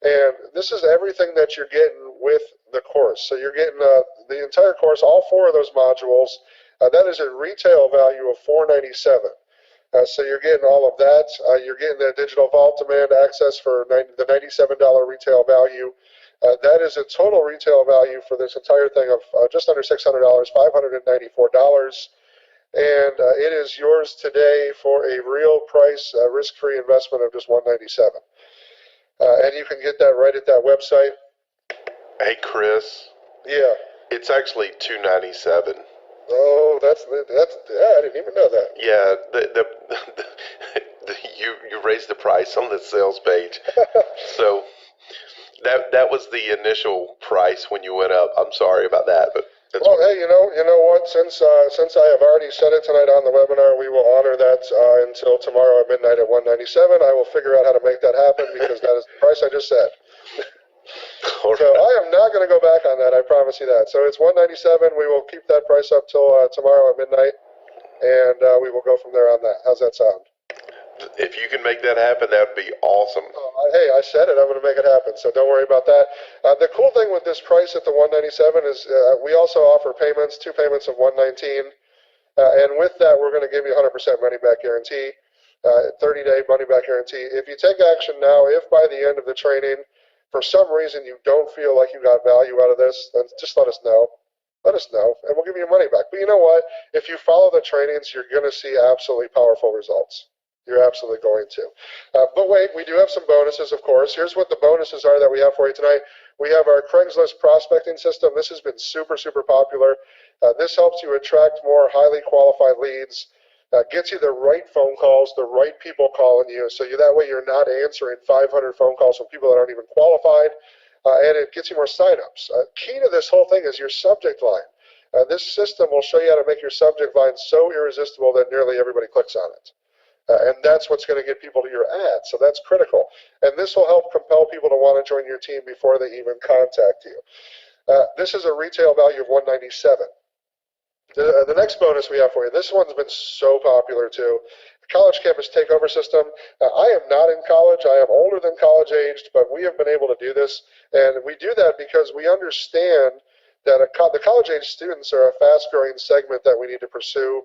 And this is everything that you're getting with the course. So you're getting the entire course, all 4 of those modules. That is a retail value of $497. So you're getting all of that. You're getting the digital vault demand access for the $97 retail value. That is a total retail value for this entire thing of just under $600, $594. And it is yours today for a real price, risk-free investment of just $197. And you can get that right at that website. Hey, Chris. Yeah. It's actually $297. Oh, that's I didn't even know that. Yeah, you raised the price on the sales page. So that was the initial price when you went up. I'm sorry about that, but well, hey, you know what? Since I have already said it tonight on the webinar, we will honor that until tomorrow at midnight at $197. I will figure out how to make that happen, because that is the price I just said. So I am not going to go back on that. I promise you that. So it's $197. We will keep that price up till tomorrow at midnight, and we will go from there on that. How's that sound? If you can make that happen, that would be awesome. Hey, I said it. I'm going to make it happen, so don't worry about that. The cool thing with this price at the $197 is we also offer payments, 2 payments of $119, and with that, we're going to give you 100% money-back guarantee, 30-day money-back guarantee. If you take action now, if by the end of the training, for some reason you don't feel like you got value out of this, then just let us know. Let us know, and we'll give you your money back. But you know what? If you follow the trainings, you're going to see absolutely powerful results. You're absolutely going to. But wait, we do have some bonuses, of course. Here's what the bonuses are that we have for you tonight. We have our Craigslist prospecting system. This has been super, super popular. This helps you attract more highly qualified leads, gets you the right phone calls, the right people calling you, so that way you're not answering 500 phone calls from people that aren't even qualified, and it gets you more signups. Key to this whole thing is your subject line. This system will show you how to make your subject line so irresistible that nearly everybody clicks on it. And that's what's going to get people to your ad, so that's critical. And this will help compel people to want to join your team before they even contact you. This is a retail value of $197. The next bonus we have for you, this one's been so popular too. The college campus takeover system. I am not in college. I am older than college aged, but we have been able to do this. And we do that because we understand that the college age students are a fast growing segment that we need to pursue.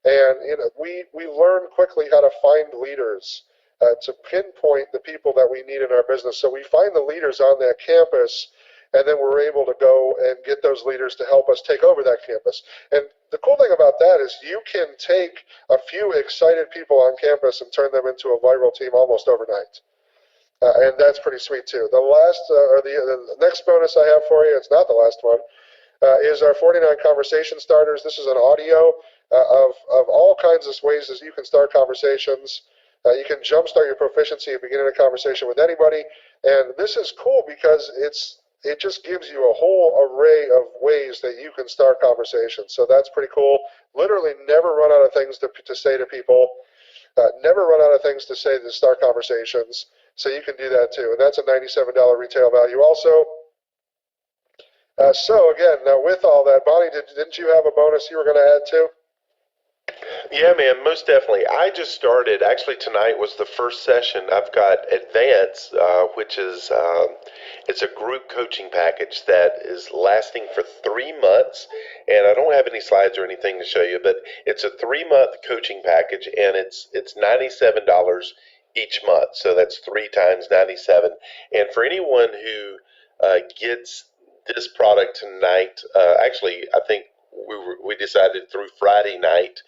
And we learn quickly how to find leaders, to pinpoint the people that we need in our business. So we find the leaders on that campus, and then we're able to go and get those leaders to help us take over that campus. And the cool thing about that is you can take a few excited people on campus and turn them into a viral team almost overnight. And that's pretty sweet too. The next bonus I have for you, it's not the last one, is our 49 conversation starters. This is an audio of all kinds of ways that you can start conversations. You can jumpstart your proficiency at beginning a conversation with anybody. And this is cool because it just gives you a whole array of ways that you can start conversations. So that's pretty cool. Literally never run out of things to say to people. Never run out of things to say to start conversations. So you can do that too. And that's a $97 retail value also. So again, now with all that, Bonnie, didn't you have a bonus you were going to add too? Yeah, man, most definitely. I just started. Actually, tonight was the first session. I've got Advance, which is it's a group coaching package that is lasting for 3 months. And I don't have any slides or anything to show you, but it's a 3 month coaching package, and it's $97 each month. So that's 3 times 97. And for anyone who gets this product tonight, actually, I think we decided through Friday night,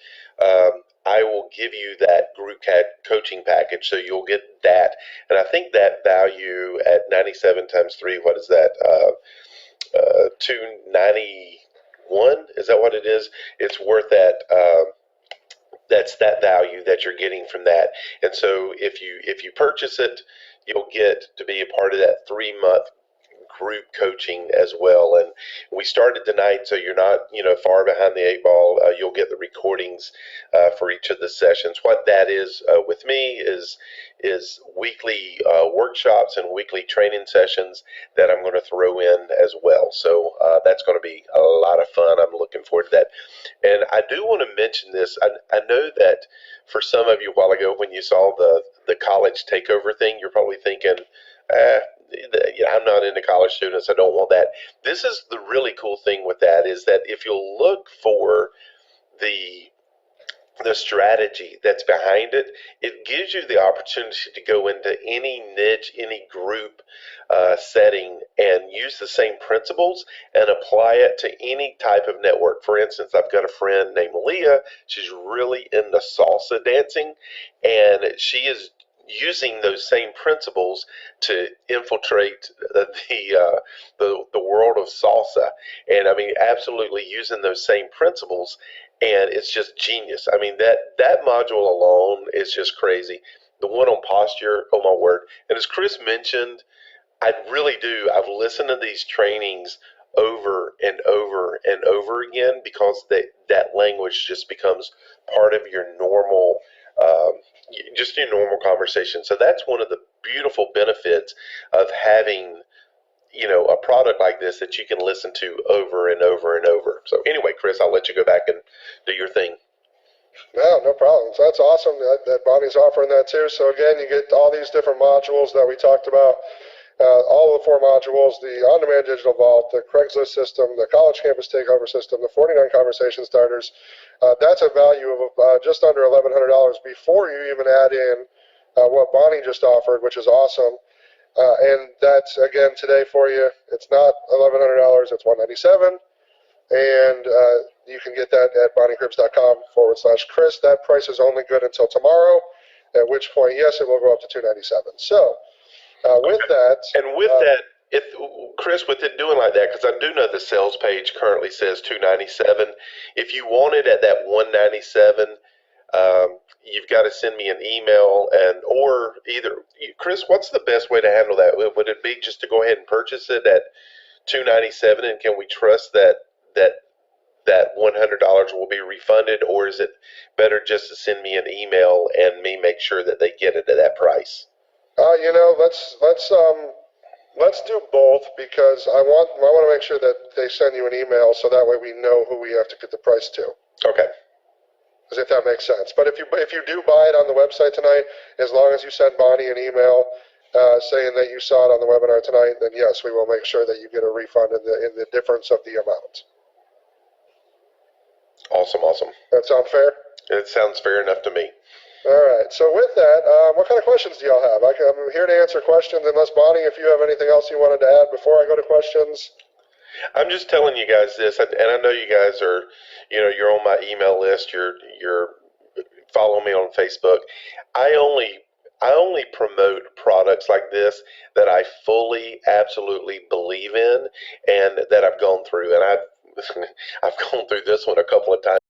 I will give you that group coaching package, so you'll get that. And I think that value at 97 times 3, what is that? 291? Is that what it is? It's worth that. That's that value that you're getting from that. And so if you purchase it, you'll get to be a part of that 3 month group coaching as well. And we started tonight, so you're not far behind the eight ball. You'll get the recordings for each of the sessions. What that is with me is weekly workshops and weekly training sessions that I'm going to throw in as well. So that's going to be a lot of fun. I'm looking forward to that. And I do want to mention this. I know that for some of you a while ago, when you saw the college takeover thing, you're probably thinking, I'm not into college students. I don't want that. This is the really cool thing with that, is that if you'll look for the the strategy that's behind it, it gives you the opportunity to go into any niche, any group setting, and use the same principles and apply it to any type of network. For instance, I've got a friend named Leah. She's really into salsa dancing, and she is using those same principles to infiltrate the world of salsa. And I mean, absolutely using those same principles, and it's just genius. I mean, that module alone is just crazy. The one on posture, oh my word! And as Chris mentioned, I really do. I've listened to these trainings over and over and over again, because that language just becomes part of your normal, um, just your normal conversation. So that's one of the beautiful benefits of having a product like this that you can listen to over and over and over. So anyway, Chris, I'll let you go back and do your thing. No problem. So that's awesome that Bonnie's offering that too. So again, you get all these different modules that we talked about. All of the 4 modules, the on-demand digital vault, the Craigslist system, the college campus takeover system, the 49 conversation starters. That's a value of just under $1,100 before you even add in what Bonnie just offered, which is awesome. And that's, again, today for you. It's not $1,100, it's $197. And you can get that at bonniecribs.com/Chris. That price is only good until tomorrow, at which point, yes, it will go up to $297. So with that, And with that, if Chris, with it doing like that, because I do know the sales page currently says 297. If you want it at that 197, you've got to send me an email, or either Chris, what's the best way to handle that? Would it be just to go ahead and purchase it at 297, and can we trust that $100 will be refunded, or is it better just to send me an email and me make sure that they get it at that price? let's do both, because I want to make sure that they send you an email, so that way we know who we have to get the price to. Okay. As if that makes sense. But if you do buy it on the website tonight, as long as you send Bonnie an email saying that you saw it on the webinar tonight, then yes, we will make sure that you get a refund in the difference of the amount. Awesome. That sound fair? It sounds fair enough to me. All right. So with that, what kind of questions do y'all have? I'm here to answer questions, unless, Bonnie, if you have anything else you wanted to add before I go to questions. I'm just telling you guys this, and I know you guys are, you're on my email list. You're following me on Facebook. I only promote products like this that I fully, absolutely believe in, and that I've gone through. And I've I've gone through this one a couple of times.